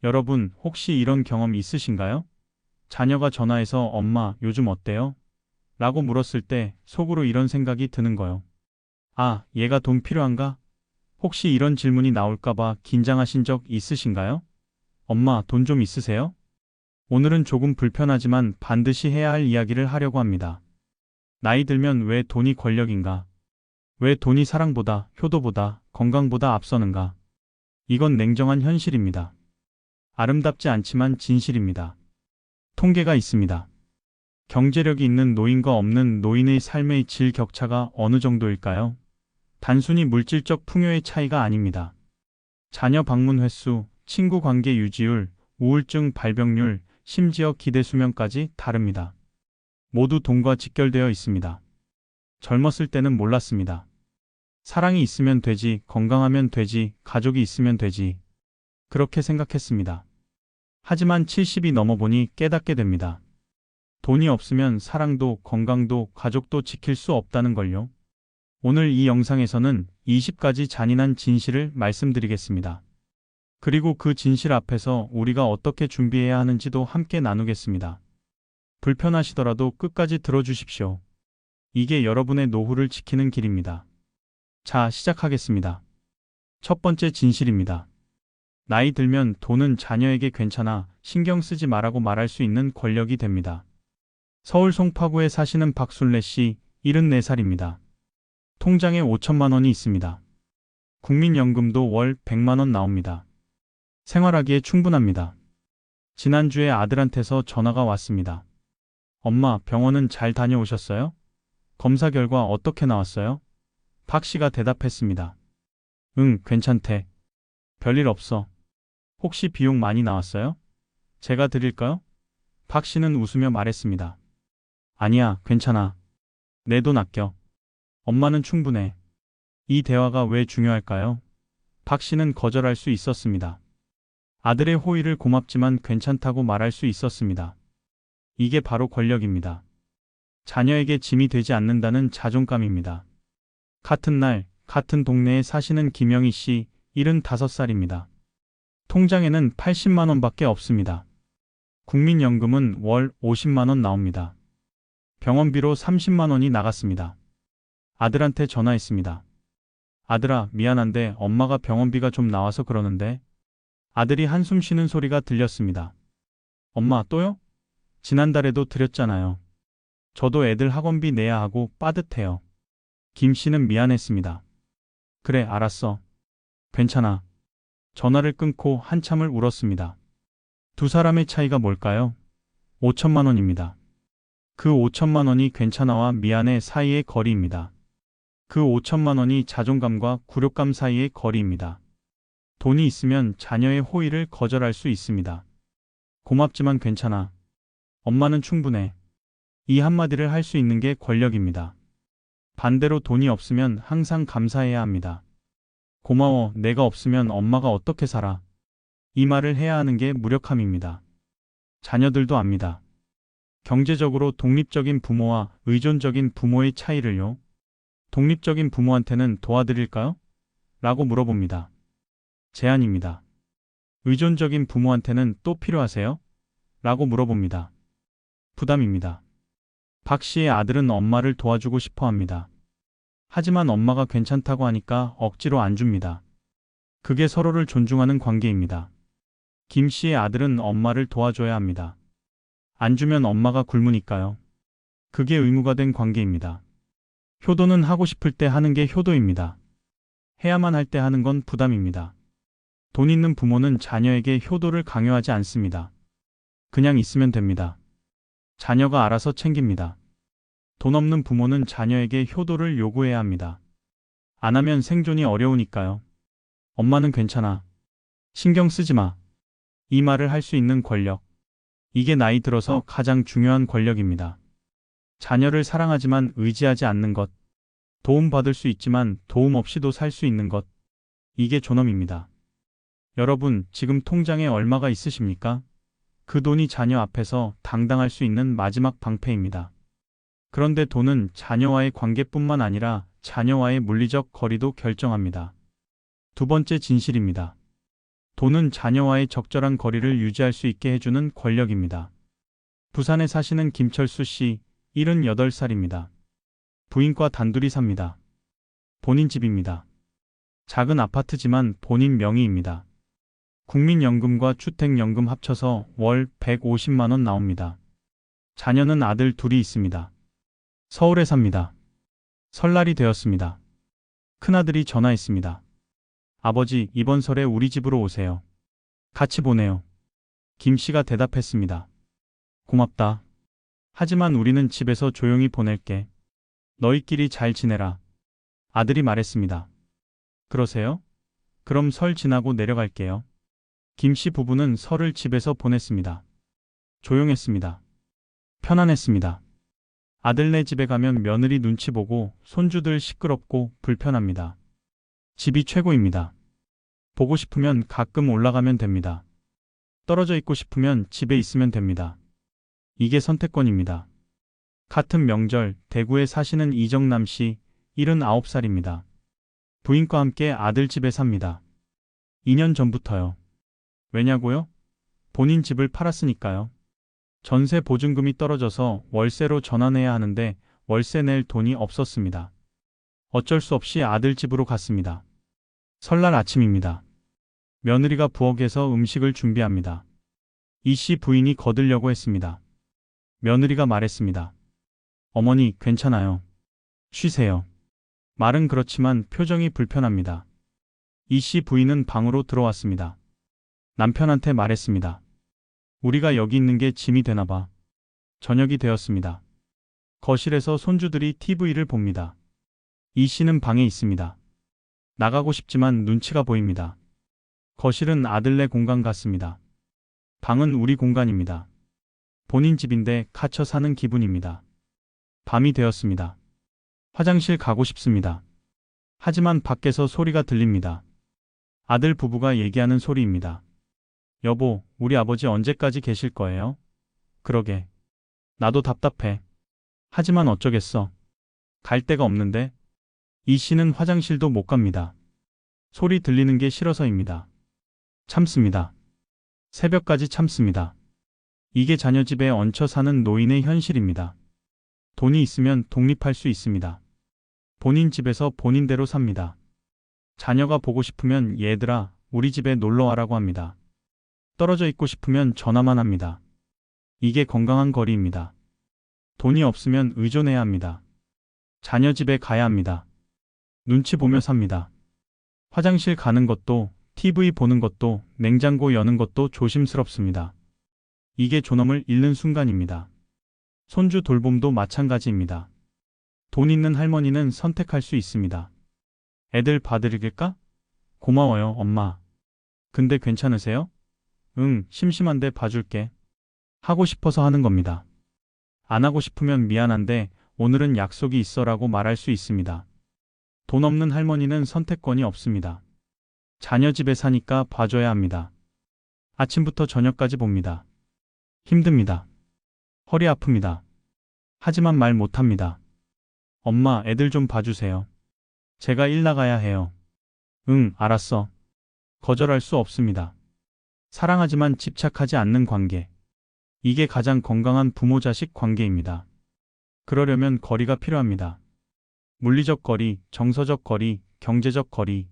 여러분, 혹시 이런 경험 있으신가요? 자녀가 전화해서 엄마, 요즘 어때요? 라고 물었을 때 속으로 이런 생각이 드는 거요. 아, 얘가 돈 필요한가? 혹시 이런 질문이 나올까봐 긴장하신 적 있으신가요? 엄마, 돈 좀 있으세요? 오늘은 조금 불편하지만 반드시 해야 할 이야기를 하려고 합니다. 나이 들면 왜 돈이 권력인가? 왜 돈이 사랑보다, 효도보다, 건강보다 앞서는가? 이건 냉정한 현실입니다. 아름답지 않지만 진실입니다. 통계가 있습니다. 경제력이 있는 노인과 없는 노인의 삶의 질 격차가 어느 정도일까요? 단순히 물질적 풍요의 차이가 아닙니다. 자녀 방문 횟수, 친구 관계 유지율, 우울증 발병률, 심지어 기대 수명까지 다릅니다. 모두 돈과 직결되어 있습니다. 젊었을 때는 몰랐습니다. 사랑이 있으면 되지, 건강하면 되지, 가족이 있으면 되지. 그렇게 생각했습니다. 하지만 70이 넘어보니 깨닫게 됩니다. 돈이 없으면 사랑도, 건강도, 가족도 지킬 수 없다는 걸요. 오늘 이 영상에서는 20가지 잔인한 진실을 말씀드리겠습니다. 그리고 그 진실 앞에서 우리가 어떻게 준비해야 하는지도 함께 나누겠습니다. 불편하시더라도 끝까지 들어주십시오. 이게 여러분의 노후를 지키는 길입니다. 자, 시작하겠습니다. 첫 번째 진실입니다. 나이 들면 돈은 자녀에게 괜찮아, 신경 쓰지 마라고 말할 수 있는 권력이 됩니다. 서울 송파구에 사시는 박순례 씨, 74살입니다. 통장에 5천만 원이 있습니다. 국민연금도 월 100만 원 나옵니다. 생활하기에 충분합니다. 지난주에 아들한테서 전화가 왔습니다. 엄마, 병원은 잘 다녀오셨어요? 검사 결과 어떻게 나왔어요? 박 씨가 대답했습니다. 응, 괜찮대. 별일 없어. 혹시 비용 많이 나왔어요? 제가 드릴까요? 박 씨는 웃으며 말했습니다. 아니야, 괜찮아. 내 돈 아껴. 엄마는 충분해. 이 대화가 왜 중요할까요? 박 씨는 거절할 수 있었습니다. 아들의 호의를 고맙지만 괜찮다고 말할 수 있었습니다. 이게 바로 권력입니다. 자녀에게 짐이 되지 않는다는 자존감입니다. 같은 날, 같은 동네에 사시는 김영희 씨, 75살입니다. 통장에는 80만 원밖에 없습니다. 국민연금은 월 50만 원 나옵니다. 병원비로 30만 원이 나갔습니다. 아들한테 전화했습니다. 아들아, 미안한데 엄마가 병원비가 좀 나와서 그러는데. 아들이 한숨 쉬는 소리가 들렸습니다. 엄마, 또요? 지난달에도 드렸잖아요. 저도 애들 학원비 내야 하고 빠듯해요. 김 씨는 미안했습니다. 그래, 알았어. 괜찮아. 전화를 끊고 한참을 울었습니다. 두 사람의 차이가 뭘까요? 5천만 원입니다. 그 5천만 원이 괜찮아와 미안해 사이의 거리입니다. 그 5천만 원이 자존감과 굴욕감 사이의 거리입니다. 돈이 있으면 자녀의 호의를 거절할 수 있습니다. 고맙지만 괜찮아. 엄마는 충분해. 이 한마디를 할 수 있는 게 권력입니다. 반대로 돈이 없으면 항상 감사해야 합니다. 고마워, 내가 없으면 엄마가 어떻게 살아. 이 말을 해야 하는 게 무력함입니다. 자녀들도 압니다. 경제적으로 독립적인 부모와 의존적인 부모의 차이를요. 독립적인 부모한테는 도와드릴까요? 라고 물어봅니다. 제안입니다. 의존적인 부모한테는 또 필요하세요? 라고 물어봅니다. 부담입니다. 박 씨의 아들은 엄마를 도와주고 싶어 합니다. 하지만 엄마가 괜찮다고 하니까 억지로 안 줍니다. 그게 서로를 존중하는 관계입니다. 김 씨의 아들은 엄마를 도와줘야 합니다. 안 주면 엄마가 굶으니까요. 그게 의무가 된 관계입니다. 효도는 하고 싶을 때 하는 게 효도입니다. 해야만 할 때 하는 건 부담입니다. 돈 있는 부모는 자녀에게 효도를 강요하지 않습니다. 그냥 있으면 됩니다. 자녀가 알아서 챙깁니다. 돈 없는 부모는 자녀에게 효도를 요구해야 합니다. 안 하면 생존이 어려우니까요. 엄마는 괜찮아. 신경 쓰지 마. 이 말을 할 수 있는 권력. 이게 나이 들어서 가장 중요한 권력입니다. 자녀를 사랑하지만 의지하지 않는 것. 도움받을 수 있지만 도움 없이도 살 수 있는 것. 이게 존엄입니다. 여러분, 지금 통장에 얼마가 있으십니까? 그 돈이 자녀 앞에서 당당할 수 있는 마지막 방패입니다. 그런데 돈은 자녀와의 관계뿐만 아니라 자녀와의 물리적 거리도 결정합니다. 두 번째 진실입니다. 돈은 자녀와의 적절한 거리를 유지할 수 있게 해주는 권력입니다. 부산에 사시는 김철수 씨, 78살입니다. 부인과 단둘이 삽니다. 본인 집입니다. 작은 아파트지만 본인 명의입니다. 국민연금과 주택연금 합쳐서 월 150만 원 나옵니다. 자녀는 아들 둘이 있습니다. 서울에 삽니다. 설날이 되었습니다. 큰아들이 전화했습니다. 아버지, 이번 설에 우리 집으로 오세요. 같이 보내요. 김 씨가 대답했습니다. 고맙다. 하지만 우리는 집에서 조용히 보낼게. 너희끼리 잘 지내라. 아들이 말했습니다. 그러세요? 그럼 설 지나고 내려갈게요. 김 씨 부부는 설을 집에서 보냈습니다. 조용했습니다. 편안했습니다. 아들네 집에 가면 며느리 눈치 보고 손주들 시끄럽고 불편합니다. 집이 최고입니다. 보고 싶으면 가끔 올라가면 됩니다. 떨어져 있고 싶으면 집에 있으면 됩니다. 이게 선택권입니다. 같은 명절 대구에 사시는 이정남 씨, 79살입니다. 부인과 함께 아들 집에 삽니다. 2년 전부터요. 왜냐고요? 본인 집을 팔았으니까요. 전세 보증금이 떨어져서 월세로 전환해야 하는데 월세 낼 돈이 없었습니다. 어쩔 수 없이 아들 집으로 갔습니다. 설날 아침입니다. 며느리가 부엌에서 음식을 준비합니다. 이 씨 부인이 거들려고 했습니다. 며느리가 말했습니다. 어머니, 괜찮아요. 쉬세요. 말은 그렇지만 표정이 불편합니다. 이 씨 부인은 방으로 들어왔습니다. 남편한테 말했습니다. 우리가 여기 있는 게 짐이 되나 봐. 저녁이 되었습니다. 거실에서 손주들이 TV를 봅니다. 이 씨는 방에 있습니다. 나가고 싶지만 눈치가 보입니다. 거실은 아들네 공간 같습니다. 방은 우리 공간입니다. 본인 집인데 갇혀 사는 기분입니다. 밤이 되었습니다. 화장실 가고 싶습니다. 하지만 밖에서 소리가 들립니다. 아들 부부가 얘기하는 소리입니다. 여보, 우리 아버지 언제까지 계실 거예요? 그러게. 나도 답답해. 하지만 어쩌겠어. 갈 데가 없는데. 이 씨는 화장실도 못 갑니다. 소리 들리는 게 싫어서입니다. 참습니다. 새벽까지 참습니다. 이게 자녀 집에 얹혀 사는 노인의 현실입니다. 돈이 있으면 독립할 수 있습니다. 본인 집에서 본인대로 삽니다. 자녀가 보고 싶으면 얘들아, 우리 집에 놀러 와라고 합니다. 떨어져 있고 싶으면 전화만 합니다. 이게 건강한 거리입니다. 돈이 없으면 의존해야 합니다. 자녀 집에 가야 합니다. 눈치 보며 삽니다. 화장실 가는 것도, TV 보는 것도, 냉장고 여는 것도 조심스럽습니다. 이게 존엄을 잃는 순간입니다. 손주 돌봄도 마찬가지입니다. 돈 있는 할머니는 선택할 수 있습니다. 애들 봐드릴까? 고마워요, 엄마. 근데 괜찮으세요? 응, 심심한데 봐줄게. 하고 싶어서 하는 겁니다. 안 하고 싶으면 미안한데 오늘은 약속이 있어라고 말할 수 있습니다. 돈 없는 할머니는 선택권이 없습니다. 자녀 집에 사니까 봐줘야 합니다. 아침부터 저녁까지 봅니다. 힘듭니다. 허리 아픕니다. 하지만 말 못합니다. 엄마, 애들 좀 봐주세요. 제가 일 나가야 해요. 응, 알았어. 거절할 수 없습니다. 사랑하지만 집착하지 않는 관계. 이게 가장 건강한 부모-자식 관계입니다. 그러려면 거리가 필요합니다. 물리적 거리, 정서적 거리, 경제적 거리.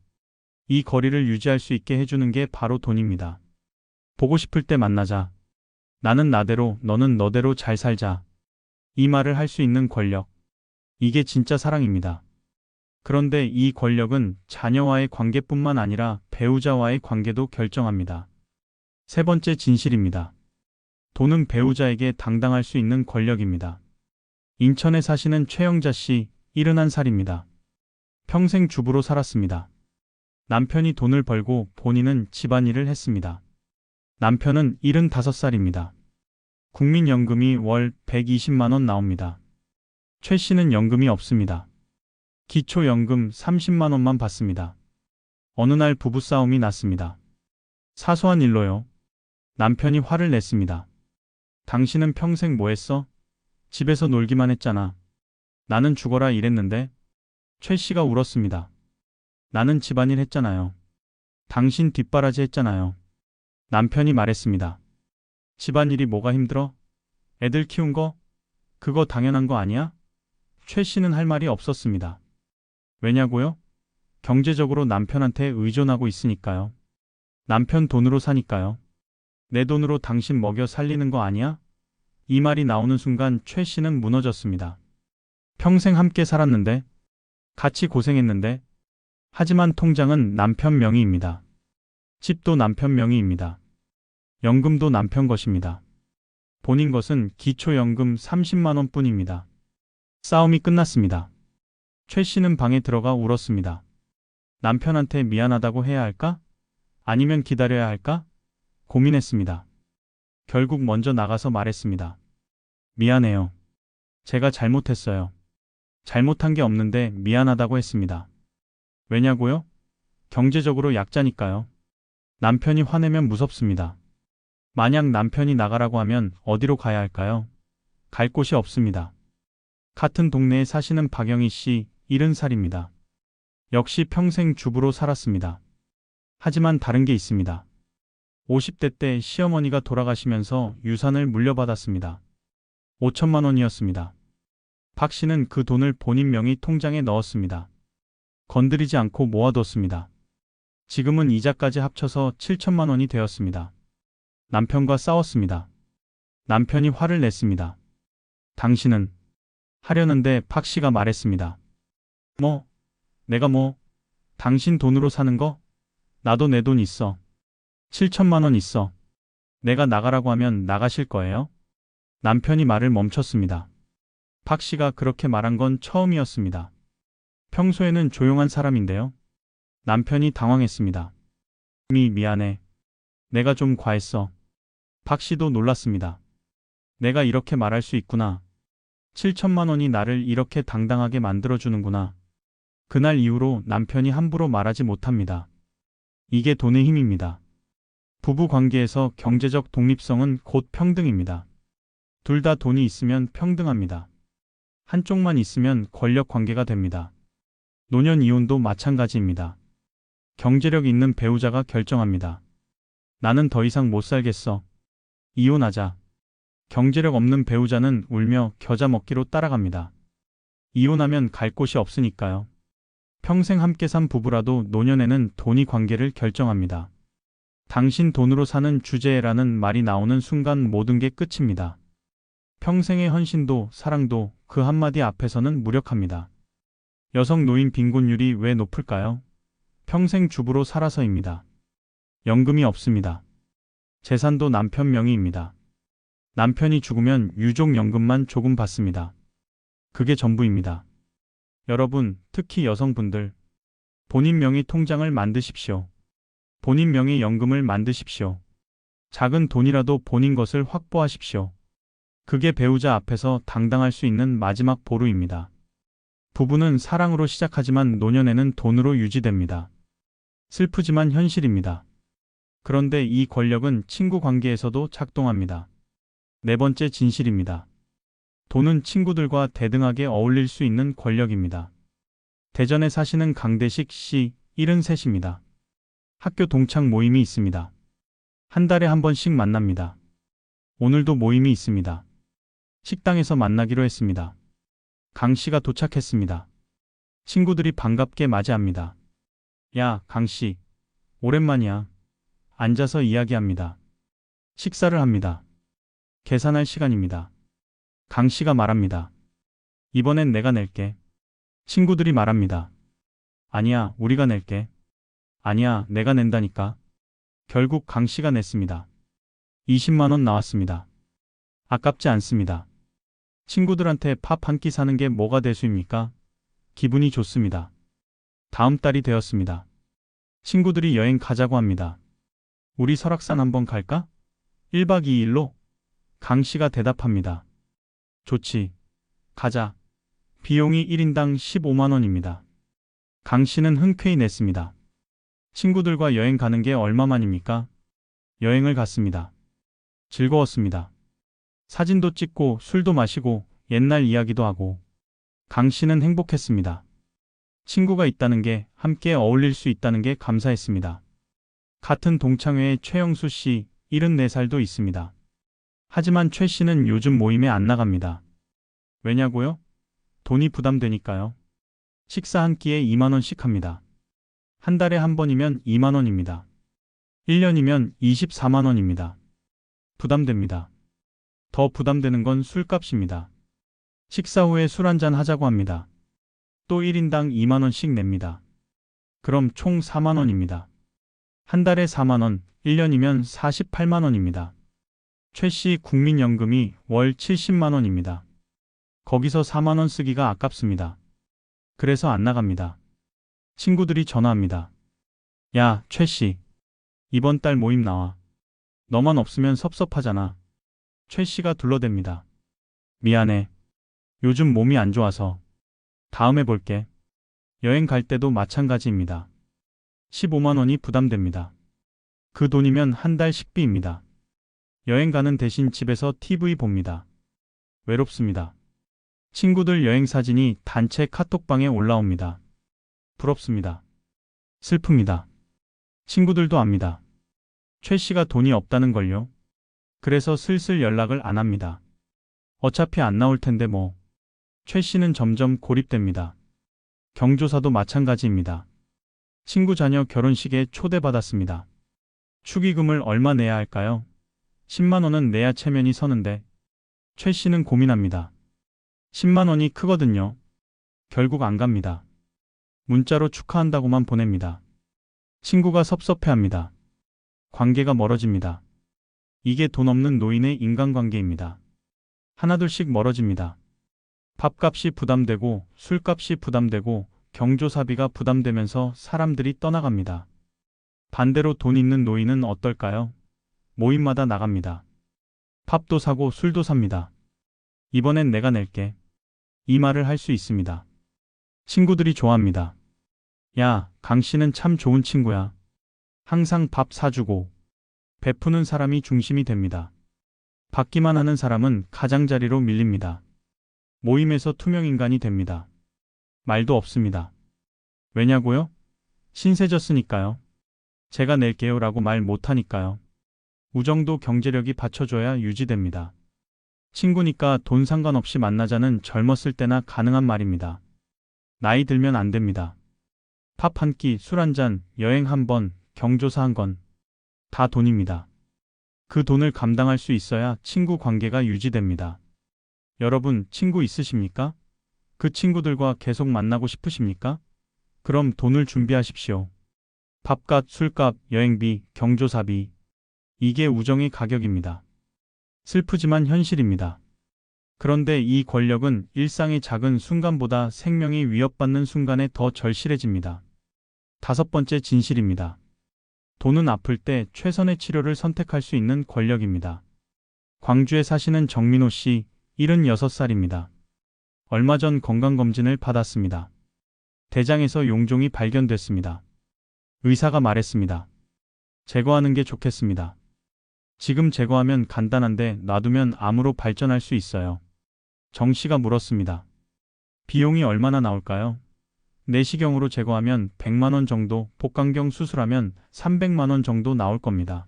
이 거리를 유지할 수 있게 해주는 게 바로 돈입니다. 보고 싶을 때 만나자. 나는 나대로, 너는 너대로 잘 살자. 이 말을 할 수 있는 권력. 이게 진짜 사랑입니다. 그런데 이 권력은 자녀와의 관계뿐만 아니라 배우자와의 관계도 결정합니다. 세 번째 진실입니다. 돈은 배우자에게 당당할 수 있는 권력입니다. 인천에 사시는 최영자 씨, 71살입니다. 평생 주부로 살았습니다. 남편이 돈을 벌고 본인은 집안일을 했습니다. 남편은 75살입니다. 국민연금이 월 120만 원 나옵니다. 최 씨는 연금이 없습니다. 기초연금 30만 원만 받습니다. 어느 날 부부싸움이 났습니다. 사소한 일로요. 남편이 화를 냈습니다. 당신은 평생 뭐 했어? 집에서 놀기만 했잖아. 나는 죽어라 일했는데? 최 씨가 울었습니다. 나는 집안일 했잖아요. 당신 뒷바라지 했잖아요. 남편이 말했습니다. 집안일이 뭐가 힘들어? 애들 키운 거? 그거 당연한 거 아니야? 최 씨는 할 말이 없었습니다. 왜냐고요? 경제적으로 남편한테 의존하고 있으니까요. 남편 돈으로 사니까요. 내 돈으로 당신 먹여 살리는 거 아니야? 이 말이 나오는 순간 최 씨는 무너졌습니다. 평생 함께 살았는데, 같이 고생했는데, 하지만 통장은 남편 명의입니다. 집도 남편 명의입니다. 연금도 남편 것입니다. 본인 것은 기초연금 30만 원 뿐입니다. 싸움이 끝났습니다. 최 씨는 방에 들어가 울었습니다. 남편한테 미안하다고 해야 할까? 아니면 기다려야 할까? 고민했습니다. 결국 먼저 나가서 말했습니다. 미안해요. 제가 잘못했어요. 잘못한 게 없는데 미안하다고 했습니다. 왜냐고요? 경제적으로 약자니까요. 남편이 화내면 무섭습니다. 만약 남편이 나가라고 하면 어디로 가야 할까요? 갈 곳이 없습니다. 같은 동네에 사시는 박영희 씨, 70살입니다. 역시 평생 주부로 살았습니다. 하지만 다른 게 있습니다. 50대 때 시어머니가 돌아가시면서 유산을 물려받았습니다. 5천만 원이었습니다. 박 씨는 그 돈을 본인 명의 통장에 넣었습니다. 건드리지 않고 모아뒀습니다. 지금은 이자까지 합쳐서 7천만 원이 되었습니다. 남편과 싸웠습니다. 남편이 화를 냈습니다. 당신은 하려는데 박 씨가 말했습니다. 내가 당신 돈으로 사는 거? 나도 내 돈 있어. 7천만 원 있어. 내가 나가라고 하면 나가실 거예요? 남편이 말을 멈췄습니다. 박 씨가 그렇게 말한 건 처음이었습니다. 평소에는 조용한 사람인데요. 남편이 당황했습니다. 미안해. 내가 좀 과했어. 박 씨도 놀랐습니다. 내가 이렇게 말할 수 있구나. 7천만 원이 나를 이렇게 당당하게 만들어주는구나. 그날 이후로 남편이 함부로 말하지 못합니다. 이게 돈의 힘입니다. 부부 관계에서 경제적 독립성은 곧 평등입니다. 둘 다 돈이 있으면 평등합니다. 한쪽만 있으면 권력 관계가 됩니다. 노년 이혼도 마찬가지입니다. 경제력 있는 배우자가 결정합니다. 나는 더 이상 못 살겠어. 이혼하자. 경제력 없는 배우자는 울며 겨자 먹기로 따라갑니다. 이혼하면 갈 곳이 없으니까요. 평생 함께 산 부부라도 노년에는 돈이 관계를 결정합니다. 당신 돈으로 사는 주제라는 말이 나오는 순간 모든 게 끝입니다. 평생의 헌신도 사랑도 그 한마디 앞에서는 무력합니다. 여성 노인 빈곤율이 왜 높을까요? 평생 주부로 살아서입니다. 연금이 없습니다. 재산도 남편 명의입니다. 남편이 죽으면 유족연금만 조금 받습니다. 그게 전부입니다. 여러분, 특히 여성분들, 본인 명의 통장을 만드십시오. 본인 명의 연금을 만드십시오. 작은 돈이라도 본인 것을 확보하십시오. 그게 배우자 앞에서 당당할 수 있는 마지막 보루입니다. 부부는 사랑으로 시작하지만 노년에는 돈으로 유지됩니다. 슬프지만 현실입니다. 그런데 이 권력은 친구 관계에서도 작동합니다. 네 번째 진실입니다. 돈은 친구들과 대등하게 어울릴 수 있는 권력입니다. 대전에 사시는 강대식 씨, 73입니다. 학교 동창 모임이 있습니다. 한 달에 한 번씩 만납니다. 오늘도 모임이 있습니다. 식당에서 만나기로 했습니다. 강 씨가 도착했습니다. 친구들이 반갑게 맞이합니다. 야, 강 씨. 오랜만이야. 앉아서 이야기합니다. 식사를 합니다. 계산할 시간입니다. 강 씨가 말합니다. 이번엔 내가 낼게. 친구들이 말합니다. 아니야, 우리가 낼게. 아니야, 내가 낸다니까. 결국 강 씨가 냈습니다. 20만 원 나왔습니다. 아깝지 않습니다. 친구들한테 밥 한 끼 사는 게 뭐가 대수입니까? 기분이 좋습니다. 다음 달이 되었습니다. 친구들이 여행 가자고 합니다. 우리 설악산 한번 갈까? 1박 2일로? 강 씨가 대답합니다. 좋지. 가자. 비용이 1인당 15만 원입니다. 강 씨는 흔쾌히 냈습니다. 친구들과 여행 가는 게 얼마만입니까? 여행을 갔습니다. 즐거웠습니다. 사진도 찍고 술도 마시고 옛날 이야기도 하고 강 씨는 행복했습니다. 친구가 있다는 게 함께 어울릴 수 있다는 게 감사했습니다. 같은 동창회의 최영수 씨 74살도 있습니다. 하지만 최 씨는 요즘 모임에 안 나갑니다. 왜냐고요? 돈이 부담되니까요. 식사 한 끼에 2만 원씩 합니다. 한 달에 한 번이면 2만 원입니다. 1년이면 24만 원입니다. 부담됩니다. 더 부담되는 건 술값입니다. 식사 후에 술 한잔 하자고 합니다. 또 1인당 2만 원씩 냅니다. 그럼 총 4만 원입니다. 한 달에 4만 원, 1년이면 48만 원입니다. 최 씨 국민연금이 월 70만 원입니다. 거기서 4만 원 쓰기가 아깝습니다. 그래서 안 나갑니다. 친구들이 전화합니다. 야, 최 씨. 이번 달 모임 나와. 너만 없으면 섭섭하잖아. 최 씨가 둘러댑니다. 미안해. 요즘 몸이 안 좋아서. 다음에 볼게. 여행 갈 때도 마찬가지입니다. 15만 원이 부담됩니다. 그 돈이면 한 달 식비입니다. 여행 가는 대신 집에서 TV 봅니다. 외롭습니다. 친구들 여행 사진이 단체 카톡방에 올라옵니다. 부럽습니다. 슬픕니다. 친구들도 압니다. 최 씨가 돈이 없다는 걸요. 그래서 슬슬 연락을 안 합니다. 어차피 안 나올 텐데 뭐. 최 씨는 점점 고립됩니다. 경조사도 마찬가지입니다. 친구 자녀 결혼식에 초대받았습니다. 축의금을 얼마 내야 할까요? 10만 원은 내야 체면이 서는데. 최 씨는 고민합니다. 10만 원이 크거든요. 결국 안 갑니다. 문자로 축하한다고만 보냅니다. 친구가 섭섭해합니다. 관계가 멀어집니다. 이게 돈 없는 노인의 인간관계입니다. 하나둘씩 멀어집니다. 밥값이 부담되고 술값이 부담되고 경조사비가 부담되면서 사람들이 떠나갑니다. 반대로 돈 있는 노인은 어떨까요? 모임마다 나갑니다. 밥도 사고 술도 삽니다. 이번엔 내가 낼게. 이 말을 할 수 있습니다. 친구들이 좋아합니다. 야, 강 씨는 참 좋은 친구야. 항상 밥 사주고. 베푸는 사람이 중심이 됩니다. 받기만 하는 사람은 가장자리로 밀립니다. 모임에서 투명인간이 됩니다. 말도 없습니다. 왜냐고요? 신세졌으니까요. 제가 낼게요 라고 말 못하니까요. 우정도 경제력이 받쳐줘야 유지됩니다. 친구니까 돈 상관없이 만나자는 젊었을 때나 가능한 말입니다. 나이 들면 안 됩니다. 밥 한 끼, 술 한 잔, 여행 한 번, 경조사 한 건 다 돈입니다. 그 돈을 감당할 수 있어야 친구 관계가 유지됩니다. 여러분, 친구 있으십니까? 그 친구들과 계속 만나고 싶으십니까? 그럼 돈을 준비하십시오. 밥값, 술값, 여행비, 경조사비. 이게 우정의 가격입니다. 슬프지만 현실입니다. 그런데 이 권력은 일상의 작은 순간보다 생명이 위협받는 순간에 더 절실해집니다. 5번째 진실입니다. 돈은 아플 때 최선의 치료를 선택할 수 있는 권력입니다. 광주에 사시는 정민호 씨, 76살입니다. 얼마 전 건강검진을 받았습니다. 대장에서 용종이 발견됐습니다. 의사가 말했습니다. 제거하는 게 좋겠습니다. 지금 제거하면 간단한데 놔두면 암으로 발전할 수 있어요. 정 씨가 물었습니다. 비용이 얼마나 나올까요? 내시경으로 제거하면 100만 원 정도, 복강경 수술하면 300만 원 정도 나올 겁니다.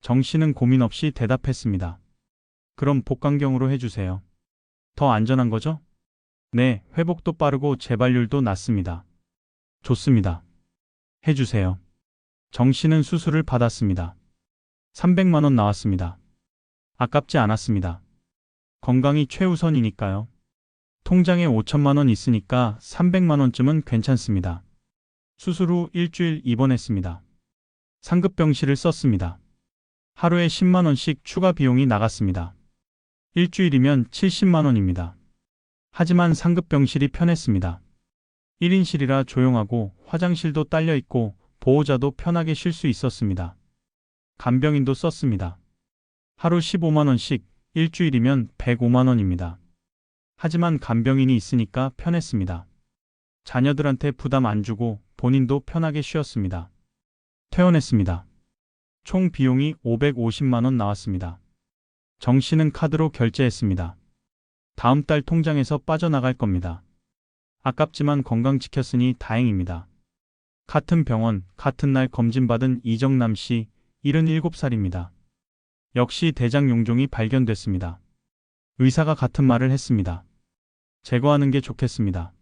정 씨는 고민 없이 대답했습니다. 그럼 복강경으로 해주세요. 더 안전한 거죠? 네, 회복도 빠르고 재발률도 낮습니다. 좋습니다. 해주세요. 정 씨는 수술을 받았습니다. 300만 원 나왔습니다. 아깝지 않았습니다. 건강이 최우선이니까요. 통장에 5천만 원 있으니까 300만 원쯤은 괜찮습니다. 수술 후 일주일 입원했습니다. 상급병실을 썼습니다. 하루에 10만 원씩 추가 비용이 나갔습니다. 일주일이면 70만 원입니다. 하지만 상급병실이 편했습니다. 1인실이라 조용하고 화장실도 딸려 있고 보호자도 편하게 쉴 수 있었습니다. 간병인도 썼습니다. 하루 15만 원씩, 일주일이면 105만 원입니다. 하지만 간병인이 있으니까 편했습니다. 자녀들한테 부담 안 주고 본인도 편하게 쉬었습니다. 퇴원했습니다. 총 비용이 550만 원 나왔습니다. 정 씨는 카드로 결제했습니다. 다음 달 통장에서 빠져나갈 겁니다. 아깝지만 건강 지켰으니 다행입니다. 같은 병원, 같은 날 검진받은 이정남 씨, 77살입니다. 역시 대장 용종이 발견됐습니다. 의사가 같은 말을 했습니다. 제거하는 게 좋겠습니다.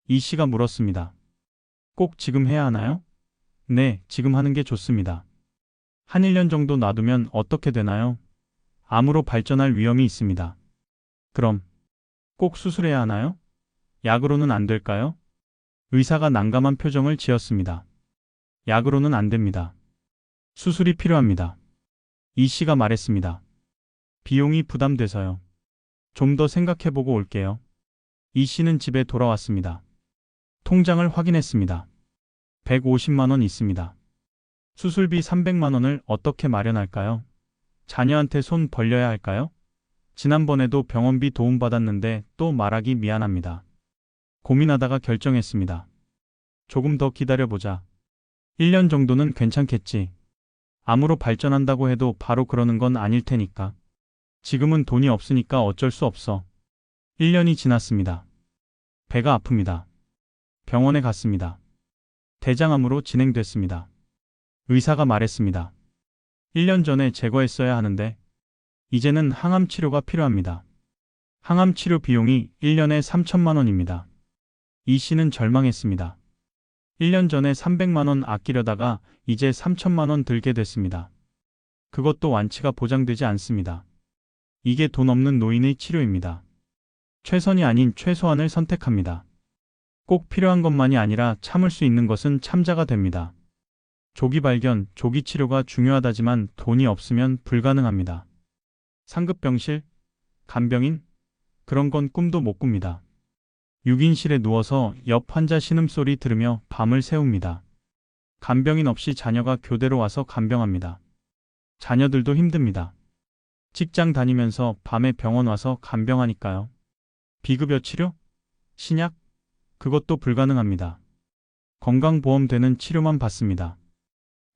이 씨가 물었습니다. 꼭 지금 해야 하나요? 네, 지금 하는 게 좋습니다. 한 1년 정도 놔두면 어떻게 되나요? 암으로 발전할 위험이 있습니다. 그럼 꼭 수술해야 하나요? 약으로는 안 될까요? 의사가 난감한 표정을 지었습니다. 약으로는 안 됩니다. 수술이 필요합니다. 이 씨가 말했습니다. 비용이 부담돼서요. 좀 더 생각해보고 올게요. 이 씨는 집에 돌아왔습니다. 통장을 확인했습니다. 150만 원 있습니다. 수술비 300만 원을 어떻게 마련할까요? 자녀한테 손 벌려야 할까요? 지난번에도 병원비 도움받았는데 또 말하기 미안합니다. 고민하다가 결정했습니다. 조금 더 기다려보자. 1년 정도는 괜찮겠지. 암으로 발전한다고 해도 바로 그러는 건 아닐 테니까. 지금은 돈이 없으니까 어쩔 수 없어. 1년이 지났습니다. 배가 아픕니다. 병원에 갔습니다. 대장암으로 진행됐습니다. 의사가 말했습니다. 1년 전에 제거했어야 하는데 이제는 항암 치료가 필요합니다. 항암 치료 비용이 1년에 3천만 원입니다. 이 씨는 절망했습니다. 1년 전에 300만 원 아끼려다가 이제 3천만 원 들게 됐습니다. 그것도 완치가 보장되지 않습니다. 이게 돈 없는 노인의 치료입니다. 최선이 아닌 최소한을 선택합니다. 꼭 필요한 것만이 아니라 참을 수 있는 것은 참자가 됩니다. 조기 발견, 조기 치료가 중요하다지만 돈이 없으면 불가능합니다. 상급병실, 간병인, 그런 건 꿈도 못 꿉니다. 6인실에 누워서 옆 환자 신음소리 들으며 밤을 새웁니다. 간병인 없이 자녀가 교대로 와서 간병합니다. 자녀들도 힘듭니다. 직장 다니면서 밤에 병원 와서 간병하니까요. 비급여 치료? 신약? 그것도 불가능합니다. 건강보험 되는 치료만 받습니다.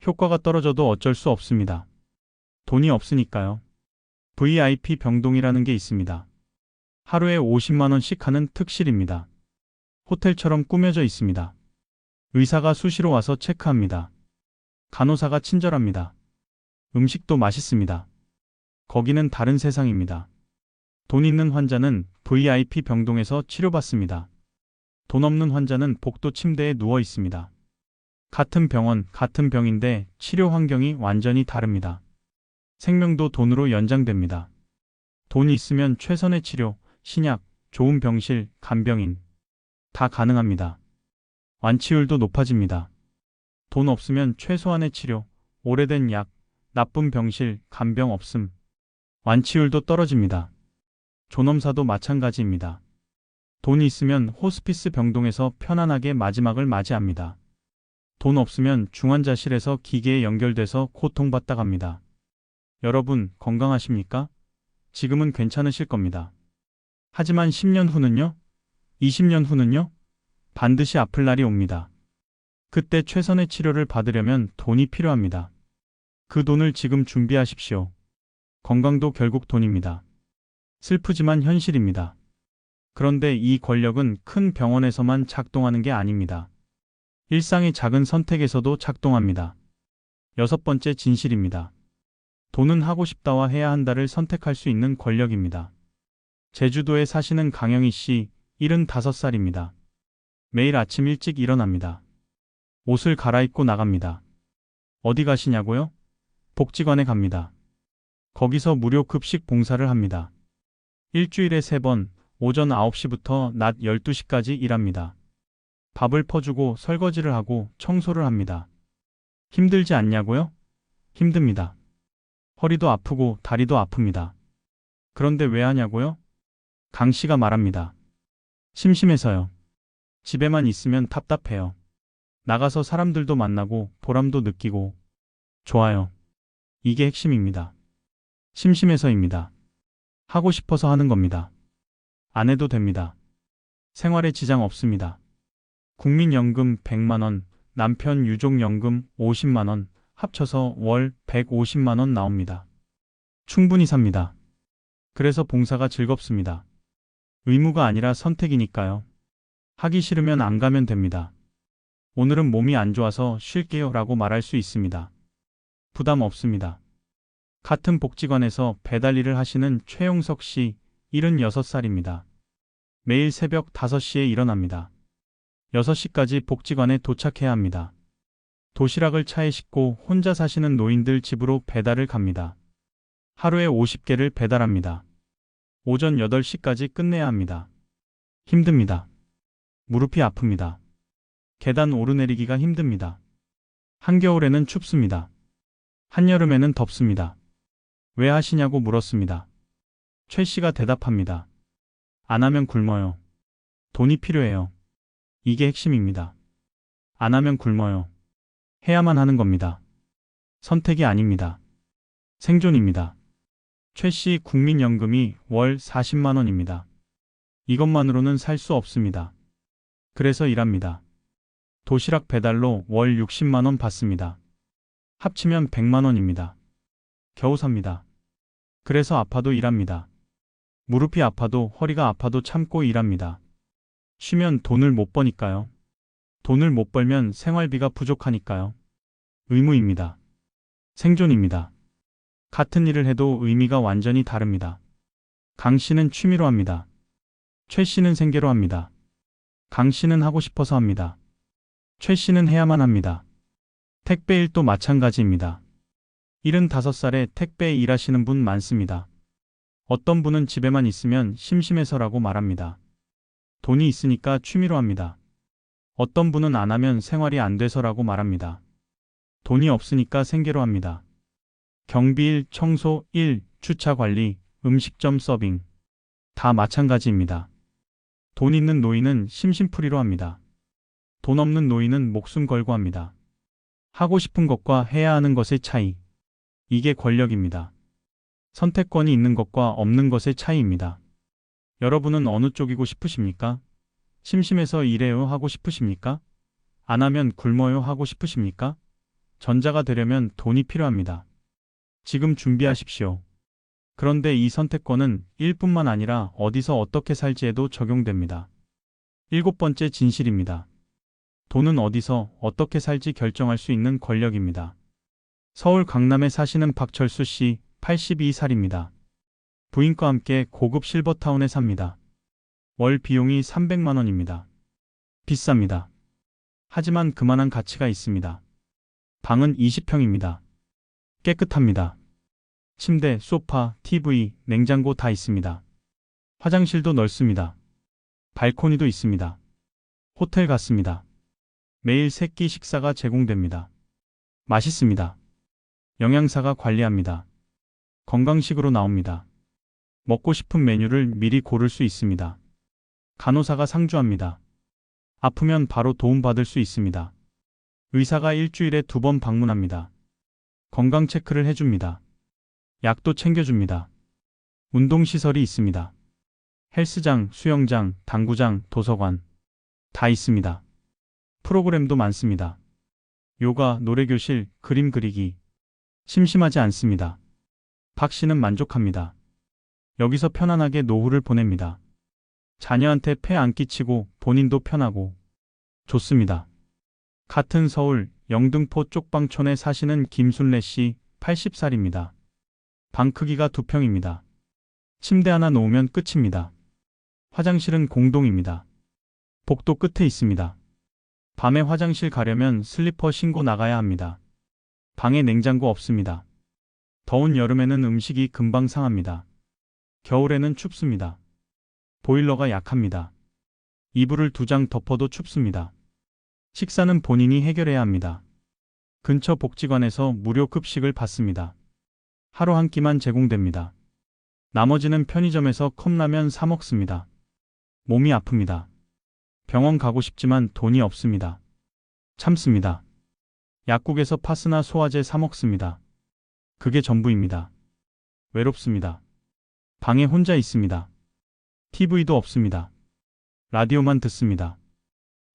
효과가 떨어져도 어쩔 수 없습니다. 돈이 없으니까요. VIP 병동이라는 게 있습니다. 하루에 50만 원씩 하는 특실입니다. 호텔처럼 꾸며져 있습니다. 의사가 수시로 와서 체크합니다. 간호사가 친절합니다. 음식도 맛있습니다. 거기는 다른 세상입니다. 돈 있는 환자는 VIP 병동에서 치료받습니다. 돈 없는 환자는 복도 침대에 누워 있습니다. 같은 병원, 같은 병인데 치료 환경이 완전히 다릅니다. 생명도 돈으로 연장됩니다. 돈이 있으면 최선의 치료, 신약, 좋은 병실, 간병인 다 가능합니다. 완치율도 높아집니다. 돈 없으면 최소한의 치료, 오래된 약, 나쁜 병실, 간병 없음. 완치율도 떨어집니다. 존엄사도 마찬가지입니다. 돈이 있으면 호스피스 병동에서 편안하게 마지막을 맞이합니다. 돈 없으면 중환자실에서 기계에 연결돼서 고통받다 갑니다. 여러분, 건강하십니까? 지금은 괜찮으실 겁니다. 하지만 10년 후는요? 20년 후는요? 반드시 아플 날이 옵니다. 그때 최선의 치료를 받으려면 돈이 필요합니다. 그 돈을 지금 준비하십시오. 건강도 결국 돈입니다. 슬프지만 현실입니다. 그런데 이 권력은 큰 병원에서만 작동하는 게 아닙니다. 일상의 작은 선택에서도 작동합니다. 6번째 진실입니다. 돈은 하고 싶다와 해야 한다를 선택할 수 있는 권력입니다. 제주도에 사시는 강영희 씨, 75살입니다. 매일 아침 일찍 일어납니다. 옷을 갈아입고 나갑니다. 어디 가시냐고요? 복지관에 갑니다. 거기서 무료 급식 봉사를 합니다. 일주일에 3번, 오전 9시부터 낮 12시까지 일합니다. 밥을 퍼주고 설거지를 하고 청소를 합니다. 힘들지 않냐고요? 힘듭니다. 허리도 아프고 다리도 아픕니다. 그런데 왜 하냐고요? 강 씨가 말합니다. 심심해서요. 집에만 있으면 답답해요. 나가서 사람들도 만나고 보람도 느끼고 좋아요. 이게 핵심입니다. 심심해서입니다. 하고 싶어서 하는 겁니다. 안 해도 됩니다. 생활에 지장 없습니다. 국민연금 100만 원, 남편 유족연금 50만 원, 합쳐서 월 150만 원 나옵니다. 충분히 삽니다. 그래서 봉사가 즐겁습니다. 의무가 아니라 선택이니까요. 하기 싫으면 안 가면 됩니다. 오늘은 몸이 안 좋아서 쉴게요 라고 말할 수 있습니다. 부담 없습니다. 같은 복지관에서 배달 일을 하시는 최용석 씨, 76살입니다. 매일 새벽 5시에 일어납니다. 6시까지 복지관에 도착해야 합니다. 도시락을 차에 싣고 혼자 사시는 노인들 집으로 배달을 갑니다. 하루에 50개를 배달합니다. 오전 8시까지 끝내야 합니다. 힘듭니다. 무릎이 아픕니다. 계단 오르내리기가 힘듭니다. 한겨울에는 춥습니다. 한여름에는 덥습니다. 왜 하시냐고 물었습니다. 최 씨가 대답합니다. 안 하면 굶어요. 돈이 필요해요. 이게 핵심입니다. 안 하면 굶어요. 해야만 하는 겁니다. 선택이 아닙니다. 생존입니다. 최 씨 국민연금이 월 40만 원입니다. 이것만으로는 살 수 없습니다. 그래서 일합니다. 도시락 배달로 월 60만 원 받습니다. 합치면 100만 원입니다. 겨우 삽니다. 그래서 아파도 일합니다. 무릎이 아파도 허리가 아파도 참고 일합니다. 쉬면 돈을 못 버니까요. 돈을 못 벌면 생활비가 부족하니까요. 의무입니다. 생존입니다. 같은 일을 해도 의미가 완전히 다릅니다. 강 씨는 취미로 합니다. 최 씨는 생계로 합니다. 강 씨는 하고 싶어서 합니다. 최 씨는 해야만 합니다. 택배 일도 마찬가지입니다. 75살에 택배 일하시는 분 많습니다. 어떤 분은 집에만 있으면 심심해서라고 말합니다. 돈이 있으니까 취미로 합니다. 어떤 분은 안 하면 생활이 안 돼서라고 말합니다. 돈이 없으니까 생계로 합니다. 경비일, 청소 일, 주차 관리, 음식점 서빙. 다 마찬가지입니다. 돈 있는 노인은 심심풀이로 합니다. 돈 없는 노인은 목숨 걸고 합니다. 하고 싶은 것과 해야 하는 것의 차이. 이게 권력입니다. 선택권이 있는 것과 없는 것의 차이입니다. 여러분은 어느 쪽이고 싶으십니까? 심심해서 일해요 하고 싶으십니까? 안 하면 굶어요 하고 싶으십니까? 전자가 되려면 돈이 필요합니다. 지금 준비하십시오. 그런데 이 선택권은 일뿐만 아니라 어디서 어떻게 살지에도 적용됩니다. 7번째 진실입니다. 돈은 어디서 어떻게 살지 결정할 수 있는 권력입니다. 서울 강남에 사시는 박철수 씨, 82살입니다. 부인과 함께 고급 실버타운에 삽니다. 월 비용이 300만 원입니다. 비쌉니다. 하지만 그만한 가치가 있습니다. 방은 20평입니다. 깨끗합니다. 침대, 소파, TV, 냉장고 다 있습니다. 화장실도 넓습니다. 발코니도 있습니다. 호텔 같습니다. 매일 3끼 식사가 제공됩니다. 맛있습니다. 영양사가 관리합니다. 건강식으로 나옵니다. 먹고 싶은 메뉴를 미리 고를 수 있습니다. 간호사가 상주합니다. 아프면 바로 도움받을 수 있습니다. 의사가 일주일에 2번 방문합니다. 건강 체크를 해줍니다. 약도 챙겨줍니다. 운동시설이 있습니다. 헬스장, 수영장, 당구장, 도서관 다 있습니다. 프로그램도 많습니다. 요가, 노래교실, 그림 그리기. 심심하지 않습니다. 박 씨는 만족합니다. 여기서 편안하게 노후를 보냅니다. 자녀한테 폐 안 끼치고 본인도 편하고 좋습니다. 같은 서울 영등포 쪽방촌에 사시는 김순례 씨, 80살입니다. 방 크기가 2평입니다. 침대 하나 놓으면 끝입니다. 화장실은 공동입니다. 복도 끝에 있습니다. 밤에 화장실 가려면 슬리퍼 신고 나가야 합니다. 방에 냉장고 없습니다. 더운 여름에는 음식이 금방 상합니다. 겨울에는 춥습니다. 보일러가 약합니다. 이불을 2장 덮어도 춥습니다. 식사는 본인이 해결해야 합니다. 근처 복지관에서 무료 급식을 받습니다. 하루 한 끼만 제공됩니다. 나머지는 편의점에서 컵라면 사 먹습니다. 몸이 아픕니다. 병원 가고 싶지만 돈이 없습니다. 참습니다. 약국에서 파스나 소화제 사 먹습니다. 그게 전부입니다. 외롭습니다. 방에 혼자 있습니다. TV도 없습니다. 라디오만 듣습니다.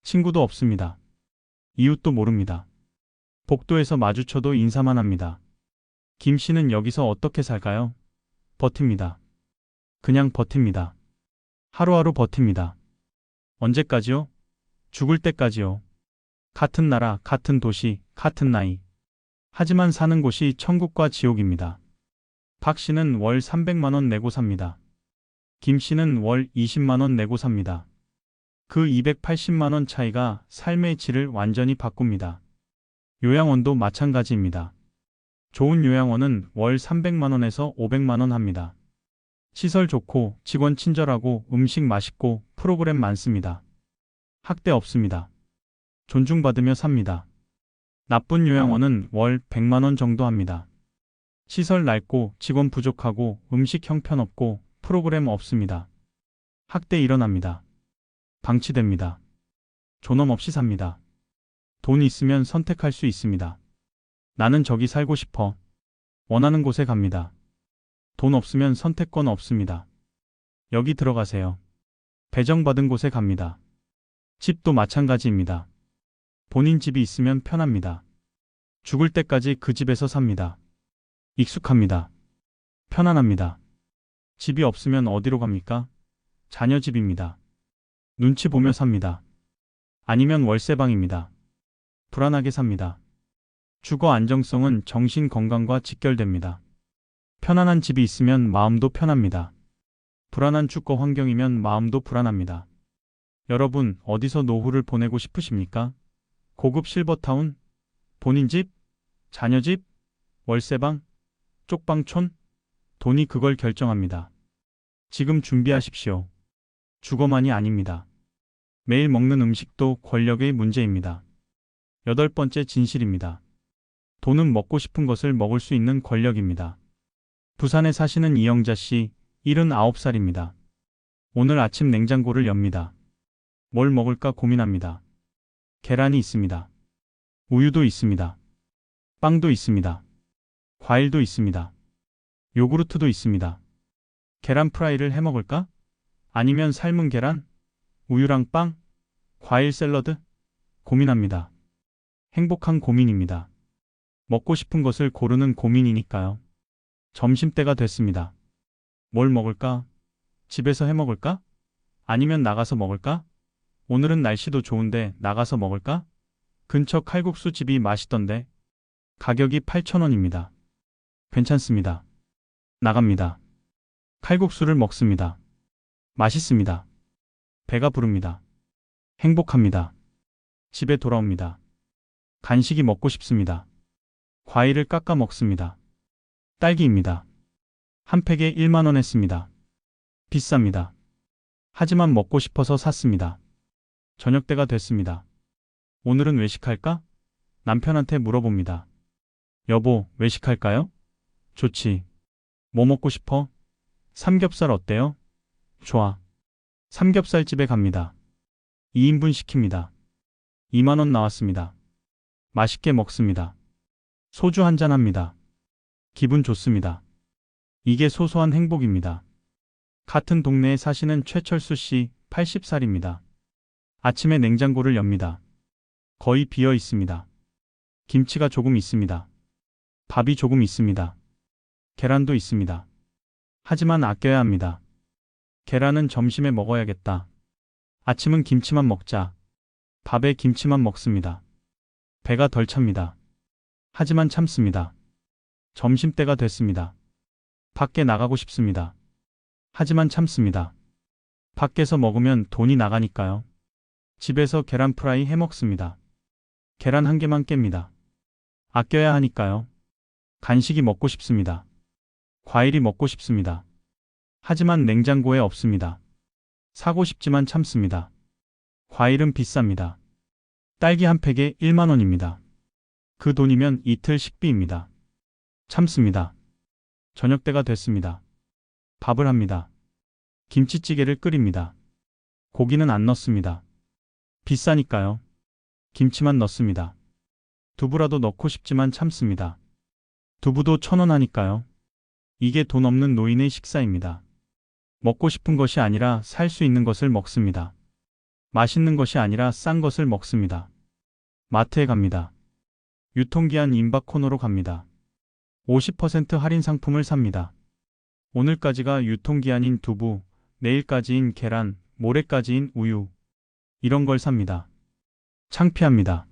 친구도 없습니다. 이웃도 모릅니다. 복도에서 마주쳐도 인사만 합니다. 김 씨는 여기서 어떻게 살까요? 버팁니다. 그냥 버팁니다. 하루하루 버팁니다. 언제까지요? 죽을 때까지요. 같은 나라, 같은 도시, 같은 나이. 하지만 사는 곳이 천국과 지옥입니다. 박 씨는 월 300만 원 내고 삽니다. 김 씨는 월 20만 원 내고 삽니다. 그 280만 원 차이가 삶의 질을 완전히 바꿉니다. 요양원도 마찬가지입니다. 좋은 요양원은 월 300만 원에서 500만 원 합니다. 시설 좋고 직원 친절하고 음식 맛있고 프로그램 많습니다. 학대 없습니다. 존중받으며 삽니다. 나쁜 요양원은 월 100만 원 정도 합니다. 시설 낡고 직원 부족하고 음식 형편없고 프로그램 없습니다. 학대 일어납니다. 방치됩니다. 존엄 없이 삽니다. 돈 있으면 선택할 수 있습니다. 나는 저기 살고 싶어. 원하는 곳에 갑니다. 돈 없으면 선택권 없습니다. 여기 들어가세요. 배정받은 곳에 갑니다. 집도 마찬가지입니다. 본인 집이 있으면 편합니다. 죽을 때까지 그 집에서 삽니다. 익숙합니다. 편안합니다. 집이 없으면 어디로 갑니까? 자녀 집입니다. 눈치 보며 삽니다. 아니면 월세방입니다. 불안하게 삽니다. 주거 안정성은 정신 건강과 직결됩니다. 편안한 집이 있으면 마음도 편합니다. 불안한 주거 환경이면 마음도 불안합니다. 여러분, 어디서 노후를 보내고 싶으십니까? 고급 실버타운? 본인 집? 자녀 집? 월세방? 쪽방촌? 돈이 그걸 결정합니다. 지금 준비하십시오. 주거만이 아닙니다. 매일 먹는 음식도 권력의 문제입니다. 8번째 진실입니다. 돈은 먹고 싶은 것을 먹을 수 있는 권력입니다. 부산에 사시는 이영자 씨, 79살입니다. 오늘 아침 냉장고를 엽니다. 뭘 먹을까 고민합니다. 계란이 있습니다. 우유도 있습니다. 빵도 있습니다. 과일도 있습니다. 요구르트도 있습니다. 계란 프라이를 해 먹을까? 아니면 삶은 계란? 우유랑 빵? 과일 샐러드? 고민합니다. 행복한 고민입니다. 먹고 싶은 것을 고르는 고민이니까요. 점심때가 됐습니다. 뭘 먹을까? 집에서 해 먹을까? 아니면 나가서 먹을까? 오늘은 날씨도 좋은데 나가서 먹을까? 근처 칼국수 집이 맛있던데. 가격이 8,000원입니다. 괜찮습니다. 나갑니다. 칼국수를 먹습니다. 맛있습니다. 배가 부릅니다. 행복합니다. 집에 돌아옵니다. 간식이 먹고 싶습니다. 과일을 깎아 먹습니다. 딸기입니다. 한 팩에 1만 원 했습니다. 비쌉니다. 하지만 먹고 싶어서 샀습니다. 저녁때가 됐습니다. 오늘은 외식할까? 남편한테 물어봅니다. 여보, 외식할까요? 좋지. 뭐 먹고 싶어? 삼겹살 어때요? 좋아. 삼겹살집에 갑니다. 2인분 시킵니다. 2만 원 나왔습니다. 맛있게 먹습니다. 소주 한잔 합니다. 기분 좋습니다. 이게 소소한 행복입니다. 같은 동네에 사시는 최철수 씨, 80살입니다. 아침에 냉장고를 엽니다. 거의 비어 있습니다. 김치가 조금 있습니다. 밥이 조금 있습니다. 계란도 있습니다. 하지만 아껴야 합니다. 계란은 점심에 먹어야겠다. 아침은 김치만 먹자. 밥에 김치만 먹습니다. 배가 덜 찹니다. 하지만 참습니다. 점심때가 됐습니다. 밖에 나가고 싶습니다. 하지만 참습니다. 밖에서 먹으면 돈이 나가니까요. 집에서 계란 프라이 해 먹습니다. 계란 한 개만 깹니다. 아껴야 하니까요. 간식이 먹고 싶습니다. 과일이 먹고 싶습니다. 하지만 냉장고에 없습니다. 사고 싶지만 참습니다. 과일은 비쌉니다. 딸기 한 팩에 1만 원입니다. 그 돈이면 이틀 식비입니다. 참습니다. 저녁때가 됐습니다. 밥을 합니다. 김치찌개를 끓입니다. 고기는 안 넣습니다. 비싸니까요. 김치만 넣습니다. 두부라도 넣고 싶지만 참습니다. 두부도 1,000원 하니까요. 이게 돈 없는 노인의 식사입니다. 먹고 싶은 것이 아니라 살 수 있는 것을 먹습니다. 맛있는 것이 아니라 싼 것을 먹습니다. 마트에 갑니다. 유통기한 임박 코너로 갑니다. 50% 할인 상품을 삽니다. 오늘까지가 유통기한인 두부, 내일까지인 계란, 모레까지인 우유. 이런 걸 삽니다. 창피합니다.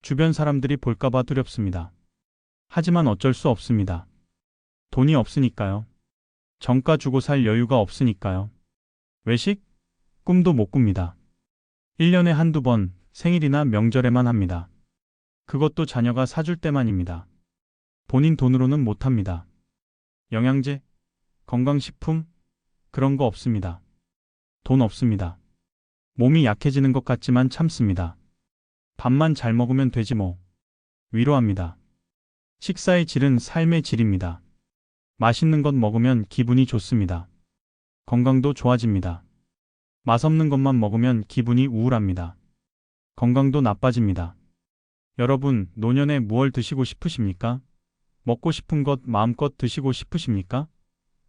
주변 사람들이 볼까봐 두렵습니다. 하지만 어쩔 수 없습니다. 돈이 없으니까요. 정가 주고 살 여유가 없으니까요. 외식? 꿈도 못 꿉니다. 1년에 한두 번 생일이나 명절에만 합니다. 그것도 자녀가 사줄 때만입니다. 본인 돈으로는 못합니다. 영양제, 건강식품, 그런 거 없습니다. 돈 없습니다. 몸이 약해지는 것 같지만 참습니다. 밥만 잘 먹으면 되지 뭐. 위로합니다. 식사의 질은 삶의 질입니다. 맛있는 것 먹으면 기분이 좋습니다. 건강도 좋아집니다. 맛없는 것만 먹으면 기분이 우울합니다. 건강도 나빠집니다. 여러분, 노년에 무얼 드시고 싶으십니까? 먹고 싶은 것 마음껏 드시고 싶으십니까?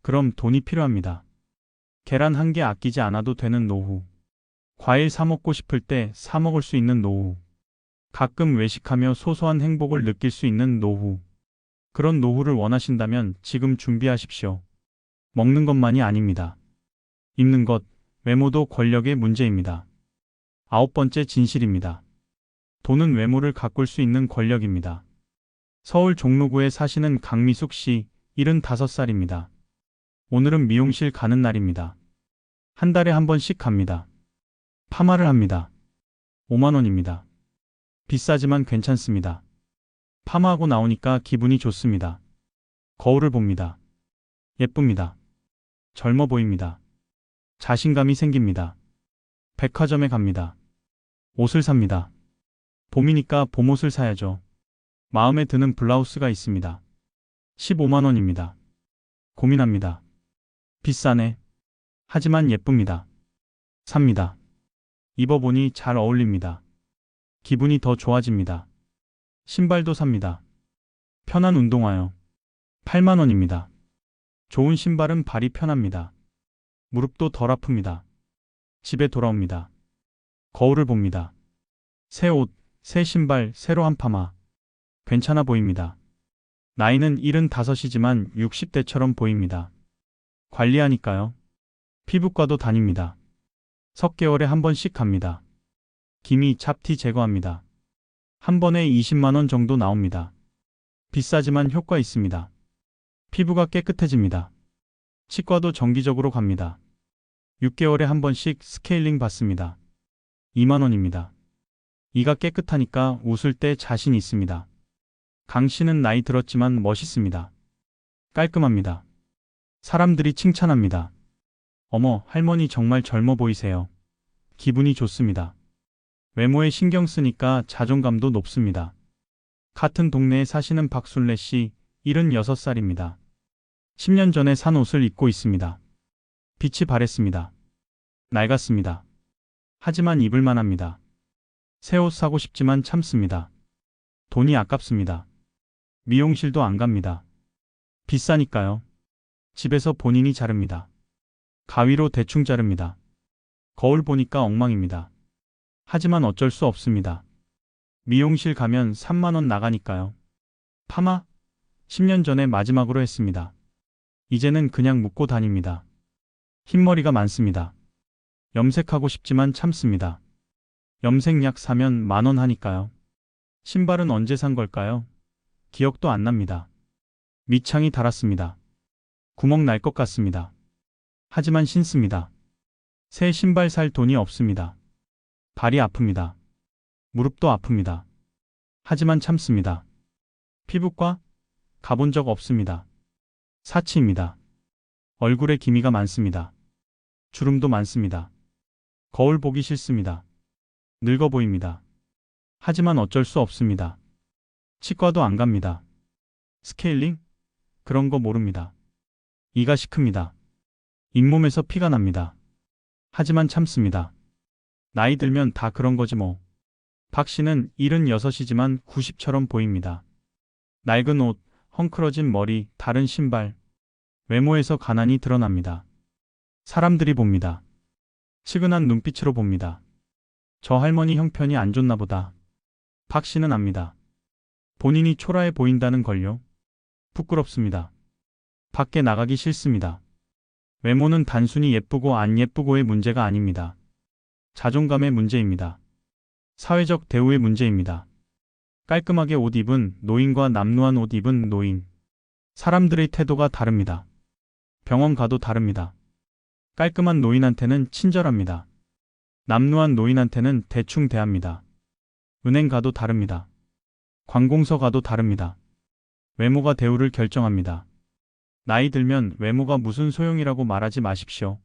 그럼 돈이 필요합니다. 계란 한 개 아끼지 않아도 되는 노후. 과일 사 먹고 싶을 때 사 먹을 수 있는 노후. 가끔 외식하며 소소한 행복을 느낄 수 있는 노후. 그런 노후를 원하신다면 지금 준비하십시오. 먹는 것만이 아닙니다. 입는 것, 외모도 권력의 문제입니다. 9번째 진실입니다. 돈은 외모를 가꿀 수 있는 권력입니다. 서울 종로구에 사시는 강미숙 씨, 75살입니다. 오늘은 미용실 가는 날입니다. 한 달에 한 번씩 갑니다. 파마를 합니다. 5만 원입니다. 비싸지만 괜찮습니다. 파마하고 나오니까 기분이 좋습니다. 거울을 봅니다. 예쁩니다. 젊어 보입니다. 자신감이 생깁니다. 백화점에 갑니다. 옷을 삽니다. 봄이니까 봄옷을 사야죠. 마음에 드는 블라우스가 있습니다. 15만 원입니다. 고민합니다. 비싸네. 하지만 예쁩니다. 삽니다. 입어보니 잘 어울립니다. 기분이 더 좋아집니다. 신발도 삽니다. 편한 운동화요. 8만 원입니다. 좋은 신발은 발이 편합니다. 무릎도 덜 아픕니다. 집에 돌아옵니다. 거울을 봅니다. 새 옷, 새 신발, 새로 한 파마. 괜찮아 보입니다. 나이는 75이지만 60대처럼 보입니다. 관리하니까요. 피부과도 다닙니다. 석 개월에 한 번씩 갑니다. 기미, 잡티 제거합니다. 한 번에 20만 원 정도 나옵니다. 비싸지만 효과 있습니다. 피부가 깨끗해집니다. 치과도 정기적으로 갑니다. 6개월에 한 번씩 스케일링 받습니다. 2만 원입니다. 이가 깨끗하니까 웃을 때 자신 있습니다. 강 씨는 나이 들었지만 멋있습니다. 깔끔합니다. 사람들이 칭찬합니다. 어머, 할머니 정말 젊어 보이세요. 기분이 좋습니다. 외모에 신경 쓰니까 자존감도 높습니다. 같은 동네에 사시는 박순례 씨, 76살입니다. 10년 전에 산 옷을 입고 있습니다. 빛이 바랬습니다. 낡았습니다. 하지만 입을만 합니다. 새 옷 사고 싶지만 참습니다. 돈이 아깝습니다. 미용실도 안 갑니다. 비싸니까요. 집에서 본인이 자릅니다. 가위로 대충 자릅니다. 거울 보니까 엉망입니다. 하지만 어쩔 수 없습니다. 미용실 가면 3만 원 나가니까요. 파마? 10년 전에 마지막으로 했습니다. 이제는 그냥 묶고 다닙니다. 흰머리가 많습니다. 염색하고 싶지만 참습니다. 염색약 사면 10,000원 하니까요. 신발은 언제 산 걸까요? 기억도 안 납니다. 밑창이 닳았습니다. 구멍 날 것 같습니다. 하지만 신습니다. 새 신발 살 돈이 없습니다. 발이 아픕니다. 무릎도 아픕니다. 하지만 참습니다. 피부과? 가본 적 없습니다. 사치입니다. 얼굴에 기미가 많습니다. 주름도 많습니다. 거울 보기 싫습니다. 늙어 보입니다. 하지만 어쩔 수 없습니다. 치과도 안 갑니다. 스케일링? 그런 거 모릅니다. 이가 시큽니다. 잇몸에서 피가 납니다. 하지만 참습니다. 나이 들면 다 그런 거지 뭐. 박 씨는 76이지만 90처럼 보입니다. 낡은 옷, 헝클어진 머리, 다른 신발. 외모에서 가난이 드러납니다. 사람들이 봅니다. 측은한 눈빛으로 봅니다. 저 할머니 형편이 안 좋나 보다. 박 씨는 압니다. 본인이 초라해 보인다는 걸요. 부끄럽습니다. 밖에 나가기 싫습니다. 외모는 단순히 예쁘고 안 예쁘고의 문제가 아닙니다. 자존감의 문제입니다. 사회적 대우의 문제입니다. 깔끔하게 옷 입은 노인과 남루한 옷 입은 노인. 사람들의 태도가 다릅니다. 병원 가도 다릅니다. 깔끔한 노인한테는 친절합니다. 남루한 노인한테는 대충 대합니다. 은행 가도 다릅니다. 관공서 가도 다릅니다. 외모가 대우를 결정합니다. 나이 들면 외모가 무슨 소용이라고 말하지 마십시오.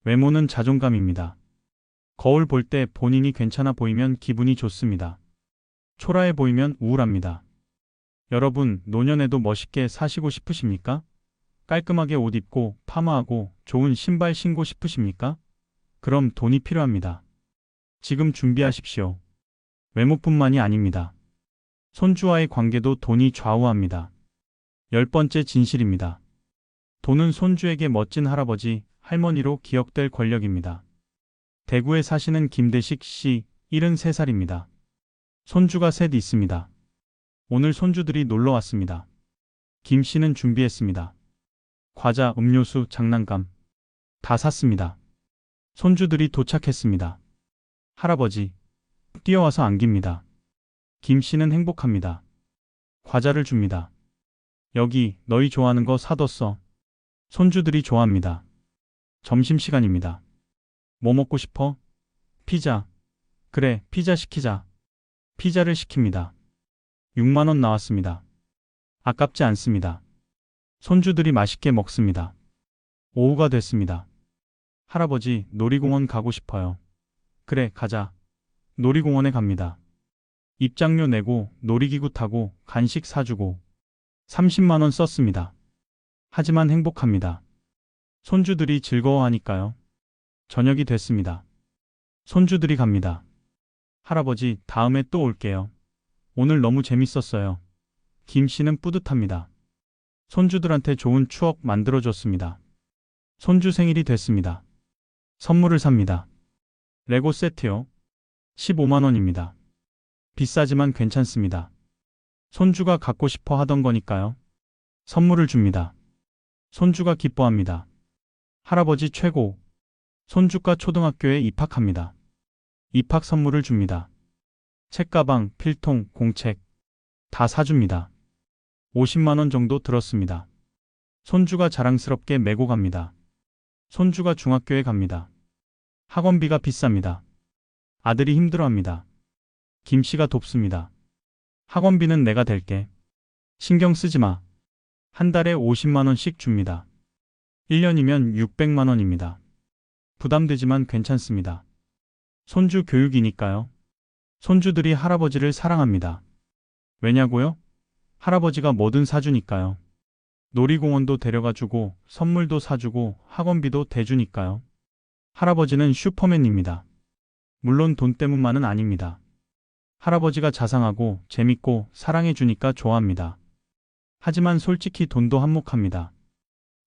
외모는 자존감입니다. 거울 볼 때 본인이 괜찮아 보이면 기분이 좋습니다. 초라해 보이면 우울합니다. 여러분, 노년에도 멋있게 사시고 싶으십니까? 깔끔하게 옷 입고 파마하고 좋은 신발 신고 싶으십니까? 그럼 돈이 필요합니다. 지금 준비하십시오. 외모뿐만이 아닙니다. 손주와의 관계도 돈이 좌우합니다. 10번째 진실입니다. 돈은 손주에게 멋진 할아버지, 할머니로 기억될 권력입니다. 대구에 사시는 김대식 씨, 73살입니다. 손주가 셋 있습니다. 오늘 손주들이 놀러 왔습니다. 김 씨는 준비했습니다. 과자, 음료수, 장난감 다 샀습니다. 손주들이 도착했습니다. 할아버지, 뛰어와서 안깁니다. 김 씨는 행복합니다. 과자를 줍니다. 여기 너희 좋아하는 거 사뒀어. 손주들이 좋아합니다. 점심시간입니다. 뭐 먹고 싶어? 피자. 그래, 피자 시키자. 피자를 시킵니다. 6만 원 나왔습니다. 아깝지 않습니다. 손주들이 맛있게 먹습니다. 오후가 됐습니다. 할아버지, 놀이공원 가고 싶어요. 그래, 가자. 놀이공원에 갑니다. 입장료 내고 놀이기구 타고 간식 사주고 30만 원 썼습니다. 하지만 행복합니다. 손주들이 즐거워하니까요. 저녁이 됐습니다. 손주들이 갑니다. 할아버지, 다음에 또 올게요. 오늘 너무 재밌었어요. 김 씨는 뿌듯합니다. 손주들한테 좋은 추억 만들어줬습니다. 손주 생일이 됐습니다. 선물을 삽니다. 레고 세트요. 15만 원입니다. 비싸지만 괜찮습니다. 손주가 갖고 싶어 하던 거니까요. 선물을 줍니다. 손주가 기뻐합니다. 할아버지 최고. 손주가 초등학교에 입학합니다. 입학 선물을 줍니다. 책가방, 필통, 공책 다 사줍니다. 50만 원 정도 들었습니다. 손주가 자랑스럽게 메고 갑니다. 손주가 중학교에 갑니다. 학원비가 비쌉니다. 아들이 힘들어합니다. 김 씨가 돕습니다. 학원비는 내가 댈게. 신경 쓰지 마. 한 달에 50만 원씩 줍니다. 1년이면 600만 원입니다. 부담되지만 괜찮습니다. 손주 교육이니까요. 손주들이 할아버지를 사랑합니다. 왜냐고요? 할아버지가 뭐든 사주니까요. 놀이공원도 데려가주고 선물도 사주고 학원비도 대주니까요. 할아버지는 슈퍼맨입니다. 물론 돈 때문만은 아닙니다. 할아버지가 자상하고 재밌고 사랑해주니까 좋아합니다. 하지만 솔직히 돈도 한몫합니다.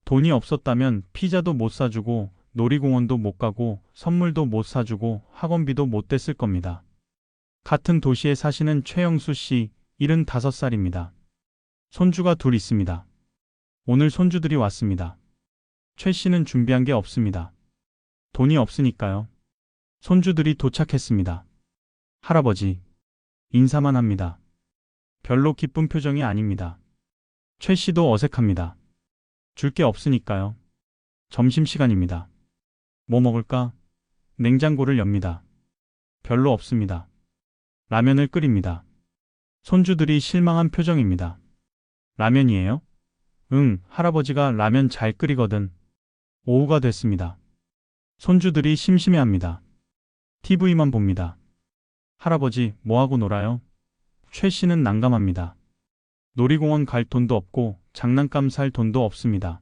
돈이 없었다면 피자도 못 사주고 놀이공원도 못 가고 선물도 못 사주고 학원비도 못 댔을 겁니다. 같은 도시에 사시는 최영수 씨, 75살입니다. 손주가 둘 있습니다. 오늘 손주들이 왔습니다. 최 씨는 준비한 게 없습니다. 돈이 없으니까요. 손주들이 도착했습니다. 할아버지, 인사만 합니다. 별로 기쁜 표정이 아닙니다. 최 씨도 어색합니다. 줄 게 없으니까요. 점심시간입니다. 뭐 먹을까? 냉장고를 엽니다. 별로 없습니다. 라면을 끓입니다. 손주들이 실망한 표정입니다. 라면이에요? 응, 할아버지가 라면 잘 끓이거든. 오후가 됐습니다. 손주들이 심심해합니다. TV만 봅니다. 할아버지, 뭐하고 놀아요? 최 씨는 난감합니다. 놀이공원 갈 돈도 없고 장난감 살 돈도 없습니다.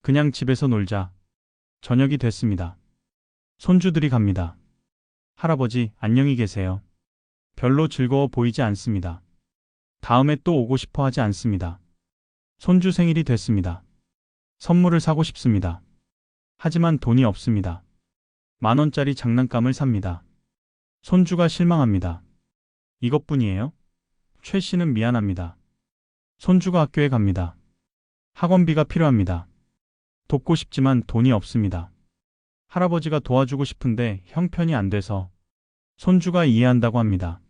그냥 집에서 놀자. 저녁이 됐습니다. 손주들이 갑니다. 할아버지, 안녕히 계세요. 별로 즐거워 보이지 않습니다. 다음에 또 오고 싶어 하지 않습니다. 손주 생일이 됐습니다. 선물을 사고 싶습니다. 하지만 돈이 없습니다. 10,000원짜리 장난감을 삽니다. 손주가 실망합니다. 이것뿐이에요? 최 씨는 미안합니다. 손주가 학교에 갑니다. 학원비가 필요합니다. 돕고 싶지만 돈이 없습니다. 할아버지가 도와주고 싶은데 형편이 안 돼서 손주가 이해한다고 합니다.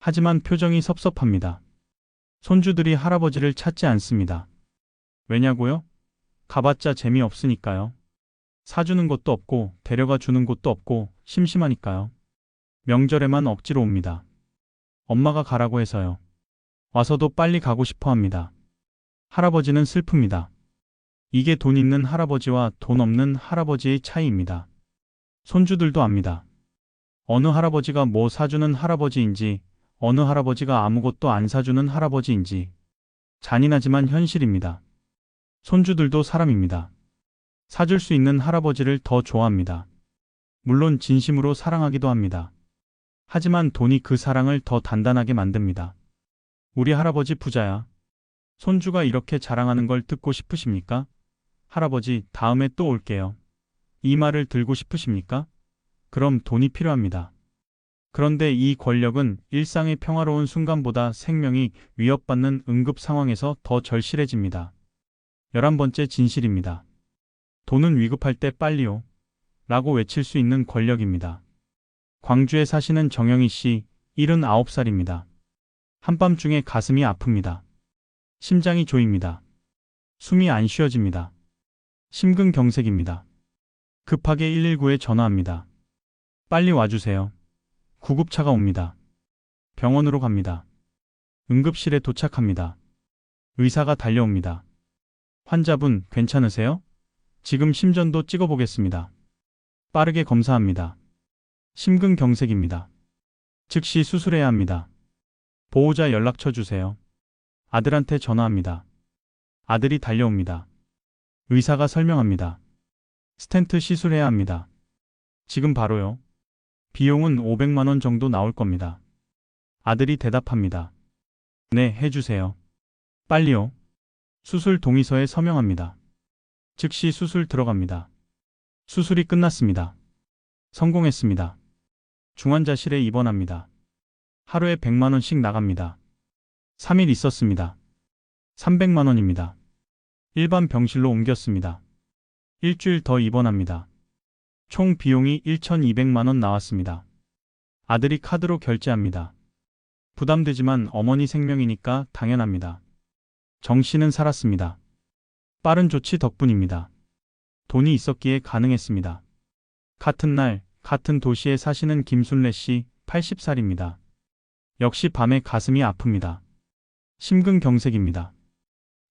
하지만 표정이 섭섭합니다. 손주들이 할아버지를 찾지 않습니다. 왜냐고요? 가봤자 재미없으니까요. 사주는 곳도 없고 데려가 주는 곳도 없고 심심하니까요. 명절에만 억지로 옵니다. 엄마가 가라고 해서요. 와서도 빨리 가고 싶어 합니다. 할아버지는 슬픕니다. 이게 돈 있는 할아버지와 돈 없는 할아버지의 차이입니다. 손주들도 압니다. 어느 할아버지가 뭐 사주는 할아버지인지, 어느 할아버지가 아무것도 안 사주는 할아버지인지. 잔인하지만 현실입니다. 손주들도 사람입니다. 사줄 수 있는 할아버지를 더 좋아합니다. 물론 진심으로 사랑하기도 합니다. 하지만 돈이 그 사랑을 더 단단하게 만듭니다. 우리 할아버지 부자야. 손주가 이렇게 자랑하는 걸 듣고 싶으십니까? 할아버지, 다음에 또 올게요. 이 말을 들고 싶으십니까? 그럼 돈이 필요합니다. 그런데 이 권력은 일상의 평화로운 순간보다 생명이 위협받는 응급 상황에서 더 절실해집니다. 11번째 진실입니다. 돈은 위급할 때 빨리요. 라고 외칠 수 있는 권력입니다. 광주에 사시는 정영희 씨, 79살입니다. 한밤중에 가슴이 아픕니다. 심장이 조입니다. 숨이 안 쉬어집니다. 심근경색입니다. 급하게 119에 전화합니다. 빨리 와주세요. 구급차가 옵니다. 병원으로 갑니다. 응급실에 도착합니다. 의사가 달려옵니다. 환자분 괜찮으세요? 지금 심전도 찍어보겠습니다. 빠르게 검사합니다. 심근경색입니다. 즉시 수술해야 합니다. 보호자 연락처 주세요. 아들한테 전화합니다. 아들이 달려옵니다. 의사가 설명합니다. 스텐트 시술해야 합니다. 지금 바로요. 비용은 500만 원 정도 나올 겁니다. 아들이 대답합니다. 네, 해주세요. 빨리요. 수술 동의서에 서명합니다. 즉시 수술 들어갑니다. 수술이 끝났습니다. 성공했습니다. 중환자실에 입원합니다. 하루에 100만 원씩 나갑니다. 3일 있었습니다. 300만 원입니다. 일반 병실로 옮겼습니다. 일주일 더 입원합니다. 총 비용이 1,200만 원 나왔습니다. 아들이 카드로 결제합니다. 부담되지만 어머니 생명이니까 당연합니다. 정 씨는 살았습니다. 빠른 조치 덕분입니다. 돈이 있었기에 가능했습니다. 같은 날, 같은 도시에 사시는 김순례 씨, 80살입니다. 역시 밤에 가슴이 아픕니다. 심근경색입니다.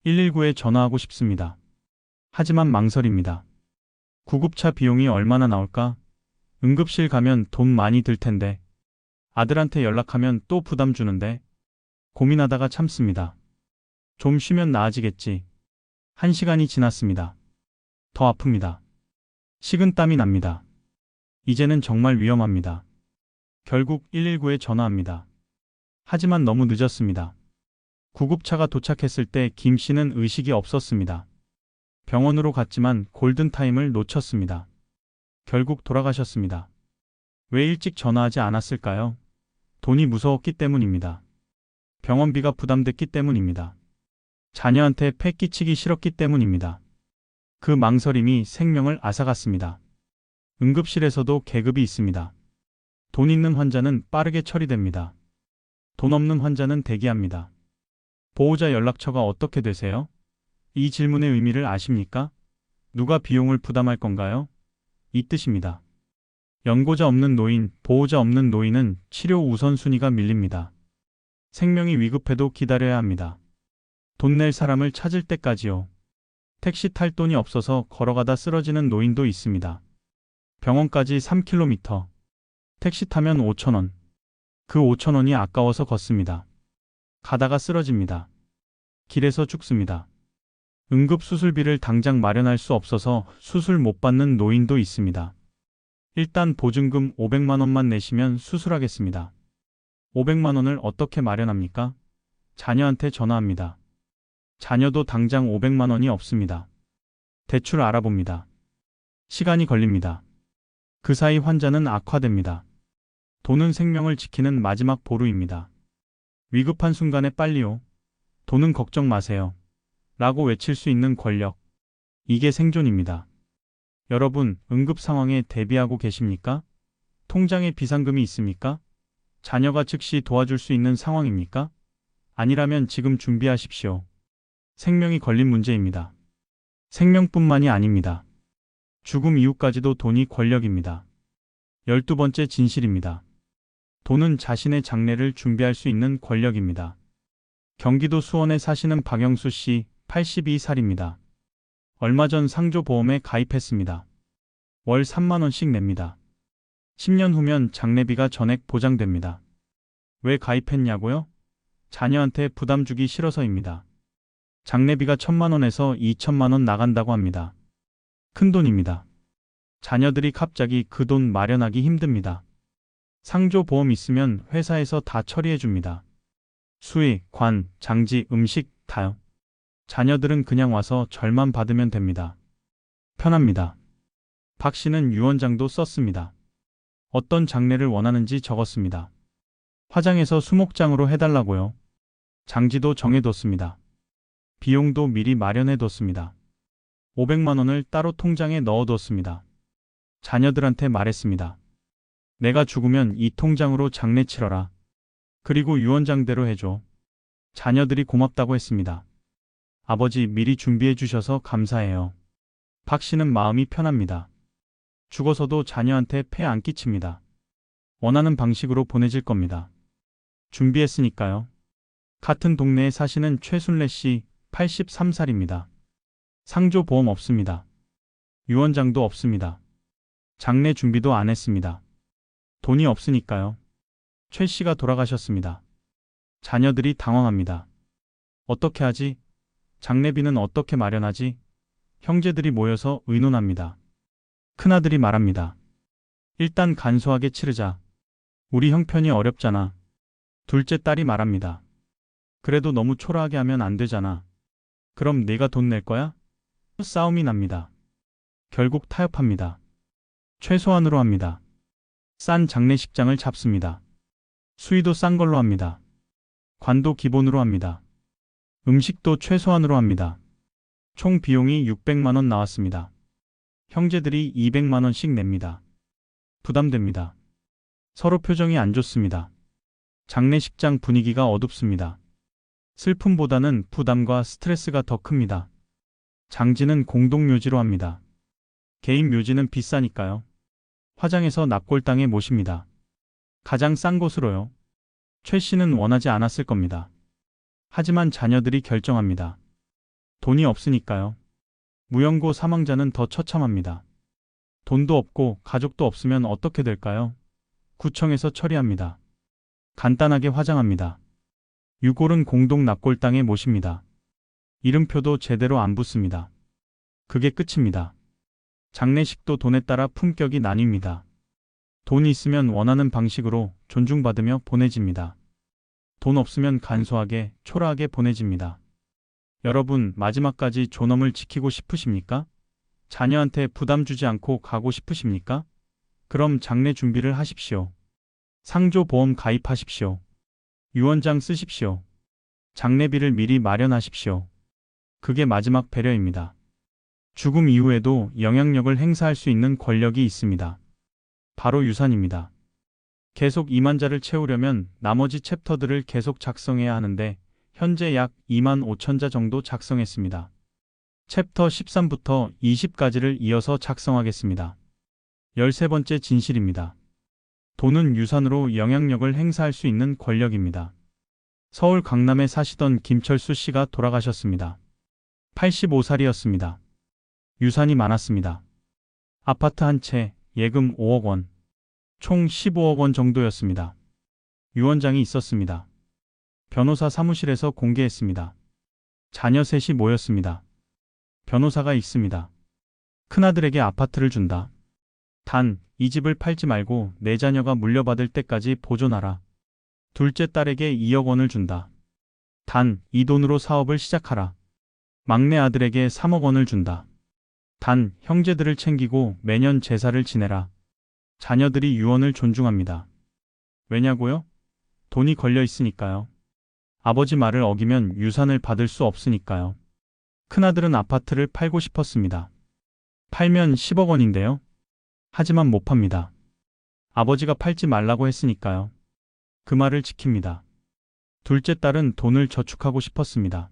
119에 전화하고 싶습니다. 하지만 망설입니다. 구급차 비용이 얼마나 나올까? 응급실 가면 돈 많이 들 텐데. 아들한테 연락하면 또 부담 주는데. 고민하다가 참습니다. 좀 쉬면 나아지겠지. 1시간이 지났습니다. 더 아픕니다. 식은땀이 납니다. 이제는 정말 위험합니다. 결국 119에 전화합니다. 하지만 너무 늦었습니다. 구급차가 도착했을 때 김 씨는 의식이 없었습니다. 병원으로 갔지만 골든타임을 놓쳤습니다. 결국 돌아가셨습니다. 왜 일찍 전화하지 않았을까요? 돈이 무서웠기 때문입니다. 병원비가 부담됐기 때문입니다. 자녀한테 패 끼치기 싫었기 때문입니다. 그 망설임이 생명을 앗아갔습니다. 응급실에서도 계급이 있습니다. 돈 있는 환자는 빠르게 처리됩니다. 돈 없는 환자는 대기합니다. 보호자 연락처가 어떻게 되세요? 이 질문의 의미를 아십니까? 누가 비용을 부담할 건가요? 이 뜻입니다. 연고자 없는 노인, 보호자 없는 노인은 치료 우선순위가 밀립니다. 생명이 위급해도 기다려야 합니다. 돈 낼 사람을 찾을 때까지요. 택시 탈 돈이 없어서 걸어가다 쓰러지는 노인도 있습니다. 병원까지 3km. 택시 타면 5,000원. 그 5,000원이 아까워서 걷습니다. 가다가 쓰러집니다. 길에서 죽습니다. 응급수술비를 당장 마련할 수 없어서 수술 못 받는 노인도 있습니다. 일단 보증금 500만 원만 내시면 수술하겠습니다. 500만 원을 어떻게 마련합니까? 자녀한테 전화합니다. 자녀도 당장 500만 원이 없습니다. 대출 알아봅니다. 시간이 걸립니다. 그 사이 환자는 악화됩니다. 돈은 생명을 지키는 마지막 보루입니다. 위급한 순간에 빨리요. 돈은 걱정 마세요. 라고 외칠 수 있는 권력. 이게 생존입니다. 여러분, 응급 상황에 대비하고 계십니까? 통장에 비상금이 있습니까? 자녀가 즉시 도와줄 수 있는 상황입니까? 아니라면 지금 준비하십시오. 생명이 걸린 문제입니다. 생명뿐만이 아닙니다. 죽음 이후까지도 돈이 권력입니다. 12번째 진실입니다. 돈은 자신의 장래를 준비할 수 있는 권력입니다. 경기도 수원에 사시는 박영수 씨, 82살입니다. 얼마 전 상조보험에 가입했습니다. 월 3만 원씩 냅니다. 10년 후면 장례비가 전액 보장됩니다. 왜 가입했냐고요? 자녀한테 부담 주기 싫어서입니다. 장례비가 1,000만 원에서 2천만 원 나간다고 합니다. 큰 돈입니다. 자녀들이 갑자기 그 돈 마련하기 힘듭니다. 상조보험 있으면 회사에서 다 처리해 줍니다. 수의, 관, 장지, 음식 다요. 자녀들은 그냥 와서 절만 받으면 됩니다. 편합니다. 박 씨는 유언장도 썼습니다. 어떤 장례를 원하는지 적었습니다. 화장해서 수목장으로 해달라고요. 장지도 정해뒀습니다. 비용도 미리 마련해뒀습니다. 500만 원을 따로 통장에 넣어뒀습니다. 자녀들한테 말했습니다. 내가 죽으면 이 통장으로 장례 치러라. 그리고 유언장대로 해줘. 자녀들이 고맙다고 했습니다. 아버지 미리 준비해 주셔서 감사해요. 박 씨는 마음이 편합니다. 죽어서도 자녀한테 폐 안 끼칩니다. 원하는 방식으로 보내질 겁니다. 준비했으니까요. 같은 동네에 사시는 최순례 씨, 83살입니다. 상조보험 없습니다. 유언장도 없습니다. 장례 준비도 안 했습니다. 돈이 없으니까요. 최 씨가 돌아가셨습니다. 자녀들이 당황합니다. 어떻게 하지? 장례비는 어떻게 마련하지? 형제들이 모여서 의논합니다. 큰아들이 말합니다. 일단 간소하게 치르자. 우리 형편이 어렵잖아. 둘째 딸이 말합니다. 그래도 너무 초라하게 하면 안 되잖아. 그럼 네가 돈 낼 거야? 싸움이 납니다. 결국 타협합니다. 최소한으로 합니다. 싼 장례식장을 잡습니다. 수의도 싼 걸로 합니다. 관도 기본으로 합니다. 음식도 최소한으로 합니다. 총 비용이 600만 원 나왔습니다. 형제들이 200만 원씩 냅니다. 부담됩니다. 서로 표정이 안 좋습니다. 장례식장 분위기가 어둡습니다. 슬픔보다는 부담과 스트레스가 더 큽니다. 장지는 공동묘지로 합니다. 개인 묘지는 비싸니까요. 화장해서 납골당에 모십니다. 가장 싼 곳으로요. 최 씨는 원하지 않았을 겁니다. 하지만 자녀들이 결정합니다. 돈이 없으니까요. 무연고 사망자는 더 처참합니다. 돈도 없고 가족도 없으면 어떻게 될까요? 구청에서 처리합니다. 간단하게 화장합니다. 유골은 공동 납골당에 모십니다. 이름표도 제대로 안 붙습니다. 그게 끝입니다. 장례식도 돈에 따라 품격이 나뉩니다. 돈이 있으면 원하는 방식으로 존중받으며 보내집니다. 돈 없으면 간소하게, 초라하게 보내집니다. 여러분, 마지막까지 존엄을 지키고 싶으십니까? 자녀한테 부담 주지 않고 가고 싶으십니까? 그럼 장례 준비를 하십시오. 상조보험 가입하십시오. 유언장 쓰십시오. 장례비를 미리 마련하십시오. 그게 마지막 배려입니다. 죽음 이후에도 영향력을 행사할 수 있는 권력이 있습니다. 바로 유산입니다. 계속 2만 자를 채우려면 나머지 챕터들을 계속 작성해야 하는데 현재 약 2만 5천 자 정도 작성했습니다. 챕터 13부터 20까지를 이어서 작성하겠습니다. 13번째 진실입니다. 돈은 유산으로 영향력을 행사할 수 있는 권력입니다. 서울 강남에 사시던 김철수 씨가 돌아가셨습니다. 85살이었습니다. 유산이 많았습니다. 아파트 한 채, 예금 5억 원, 총 15억 원 정도였습니다. 유언장이 있었습니다. 변호사 사무실에서 공개했습니다. 자녀 셋이 모였습니다. 변호사가 있습니다. 큰아들에게 아파트를 준다. 단, 이 집을 팔지 말고 내 자녀가 물려받을 때까지 보존하라. 둘째 딸에게 2억 원을 준다. 단, 이 돈으로 사업을 시작하라. 막내 아들에게 3억 원을 준다. 단, 형제들을 챙기고 매년 제사를 지내라. 자녀들이 유언을 존중합니다. 왜냐고요? 돈이 걸려 있으니까요. 아버지 말을 어기면 유산을 받을 수 없으니까요. 큰아들은 아파트를 팔고 싶었습니다. 팔면 10억 원인데요. 하지만 못 팝니다. 아버지가 팔지 말라고 했으니까요. 그 말을 지킵니다. 둘째 딸은 돈을 저축하고 싶었습니다.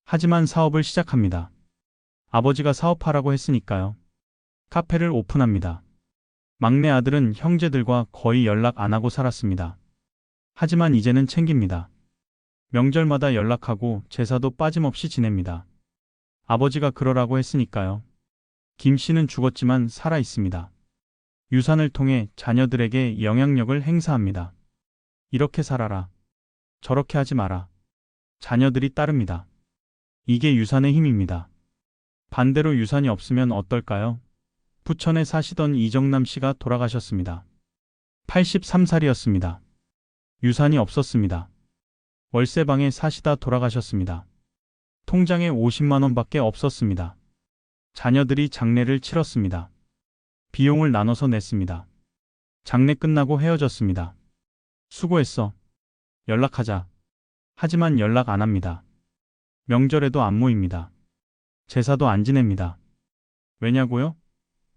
하지만 사업을 시작합니다. 아버지가 사업하라고 했으니까요. 카페를 오픈합니다. 막내 아들은 형제들과 거의 연락 안 하고 살았습니다. 하지만 이제는 챙깁니다. 명절마다 연락하고 제사도 빠짐없이 지냅니다. 아버지가 그러라고 했으니까요. 김 씨는 죽었지만 살아 있습니다. 유산을 통해 자녀들에게 영향력을 행사합니다. 이렇게 살아라. 저렇게 하지 마라. 자녀들이 따릅니다. 이게 유산의 힘입니다. 반대로 유산이 없으면 어떨까요? 부천에 사시던 이정남 씨가 돌아가셨습니다. 83살이었습니다. 유산이 없었습니다. 월세방에 사시다 돌아가셨습니다. 통장에 50만 원밖에 없었습니다. 자녀들이 장례를 치렀습니다. 비용을 나눠서 냈습니다. 장례 끝나고 헤어졌습니다. 수고했어. 연락하자. 하지만 연락 안 합니다. 명절에도 안 모입니다. 제사도 안 지냅니다. 왜냐고요?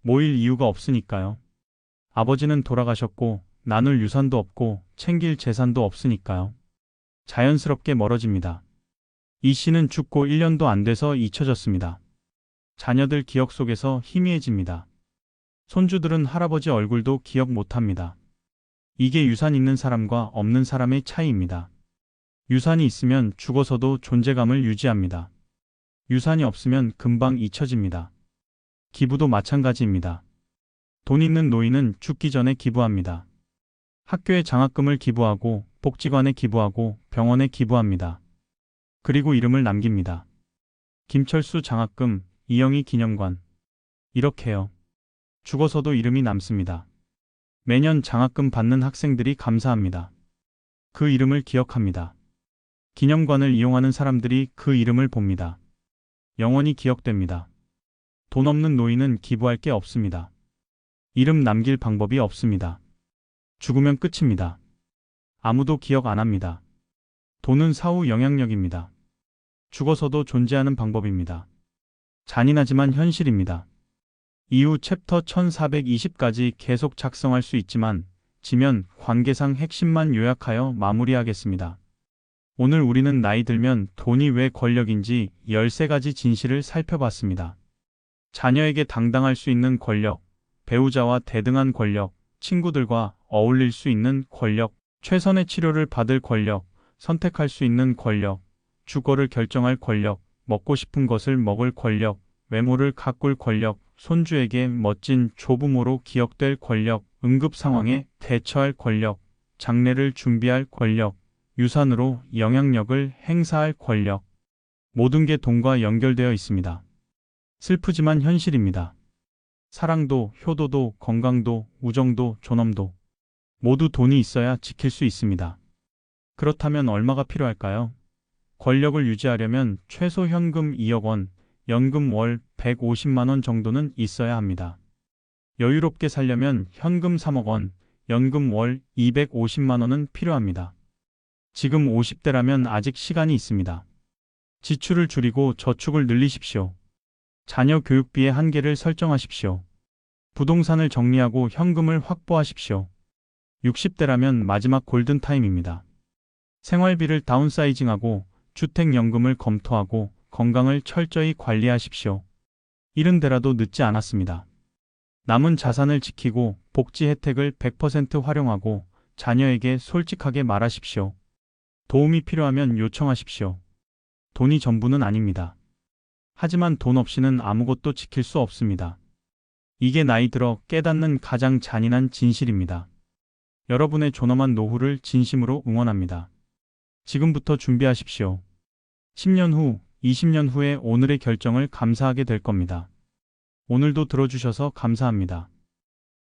모일 이유가 없으니까요. 아버지는 돌아가셨고 나눌 유산도 없고 챙길 재산도 없으니까요. 자연스럽게 멀어집니다. 이 씨는 죽고 1년도 안 돼서 잊혀졌습니다. 자녀들 기억 속에서 희미해집니다. 손주들은 할아버지 얼굴도 기억 못합니다. 이게 유산 있는 사람과 없는 사람의 차이입니다. 유산이 있으면 죽어서도 존재감을 유지합니다. 유산이 없으면 금방 잊혀집니다. 기부도 마찬가지입니다. 돈 있는 노인은 죽기 전에 기부합니다. 학교에 장학금을 기부하고 복지관에 기부하고 병원에 기부합니다. 그리고 이름을 남깁니다. 김철수 장학금, 이영희 기념관. 이렇게요. 죽어서도 이름이 남습니다. 매년 장학금 받는 학생들이 감사합니다. 그 이름을 기억합니다. 기념관을 이용하는 사람들이 그 이름을 봅니다. 영원히 기억됩니다. 돈 없는 노인은 기부할 게 없습니다. 이름 남길 방법이 없습니다. 죽으면 끝입니다. 아무도 기억 안 합니다. 돈은 사후 영향력입니다. 죽어서도 존재하는 방법입니다. 잔인하지만 현실입니다. 이후 챕터 1420까지 계속 작성할 수 있지만 지면 관계상 핵심만 요약하여 마무리하겠습니다. 오늘 우리는 나이 들면 돈이 왜 권력인지 13가지 진실을 살펴봤습니다. 자녀에게 당당할 수 있는 권력, 배우자와 대등한 권력, 친구들과 어울릴 수 있는 권력, 최선의 치료를 받을 권력, 선택할 수 있는 권력, 주거를 결정할 권력, 먹고 싶은 것을 먹을 권력, 외모를 가꿀 권력, 손주에게 멋진 조부모로 기억될 권력, 응급 상황에 대처할 권력, 장례를 준비할 권력, 유산으로 영향력을 행사할 권력. 모든 게 돈과 연결되어 있습니다. 슬프지만 현실입니다. 사랑도, 효도도, 건강도, 우정도, 존엄도 모두 돈이 있어야 지킬 수 있습니다. 그렇다면 얼마가 필요할까요? 권력을 유지하려면 최소 현금 2억 원, 연금 월 150만 원 정도는 있어야 합니다. 여유롭게 살려면 현금 3억 원, 연금 월 250만 원은 필요합니다. 지금 50대라면 아직 시간이 있습니다. 지출을 줄이고 저축을 늘리십시오. 자녀 교육비의 한계를 설정하십시오. 부동산을 정리하고 현금을 확보하십시오. 60대라면 마지막 골든타임입니다. 생활비를 다운사이징하고 주택연금을 검토하고 건강을 철저히 관리하십시오. 70대라도 늦지 않았습니다. 남은 자산을 지키고 복지 혜택을 100% 활용하고 자녀에게 솔직하게 말하십시오. 도움이 필요하면 요청하십시오. 돈이 전부는 아닙니다. 하지만 돈 없이는 아무것도 지킬 수 없습니다. 이게 나이 들어 깨닫는 가장 잔인한 진실입니다. 여러분의 존엄한 노후를 진심으로 응원합니다. 지금부터 준비하십시오. 10년 후, 20년 후에 오늘의 결정을 감사하게 될 겁니다. 오늘도 들어주셔서 감사합니다.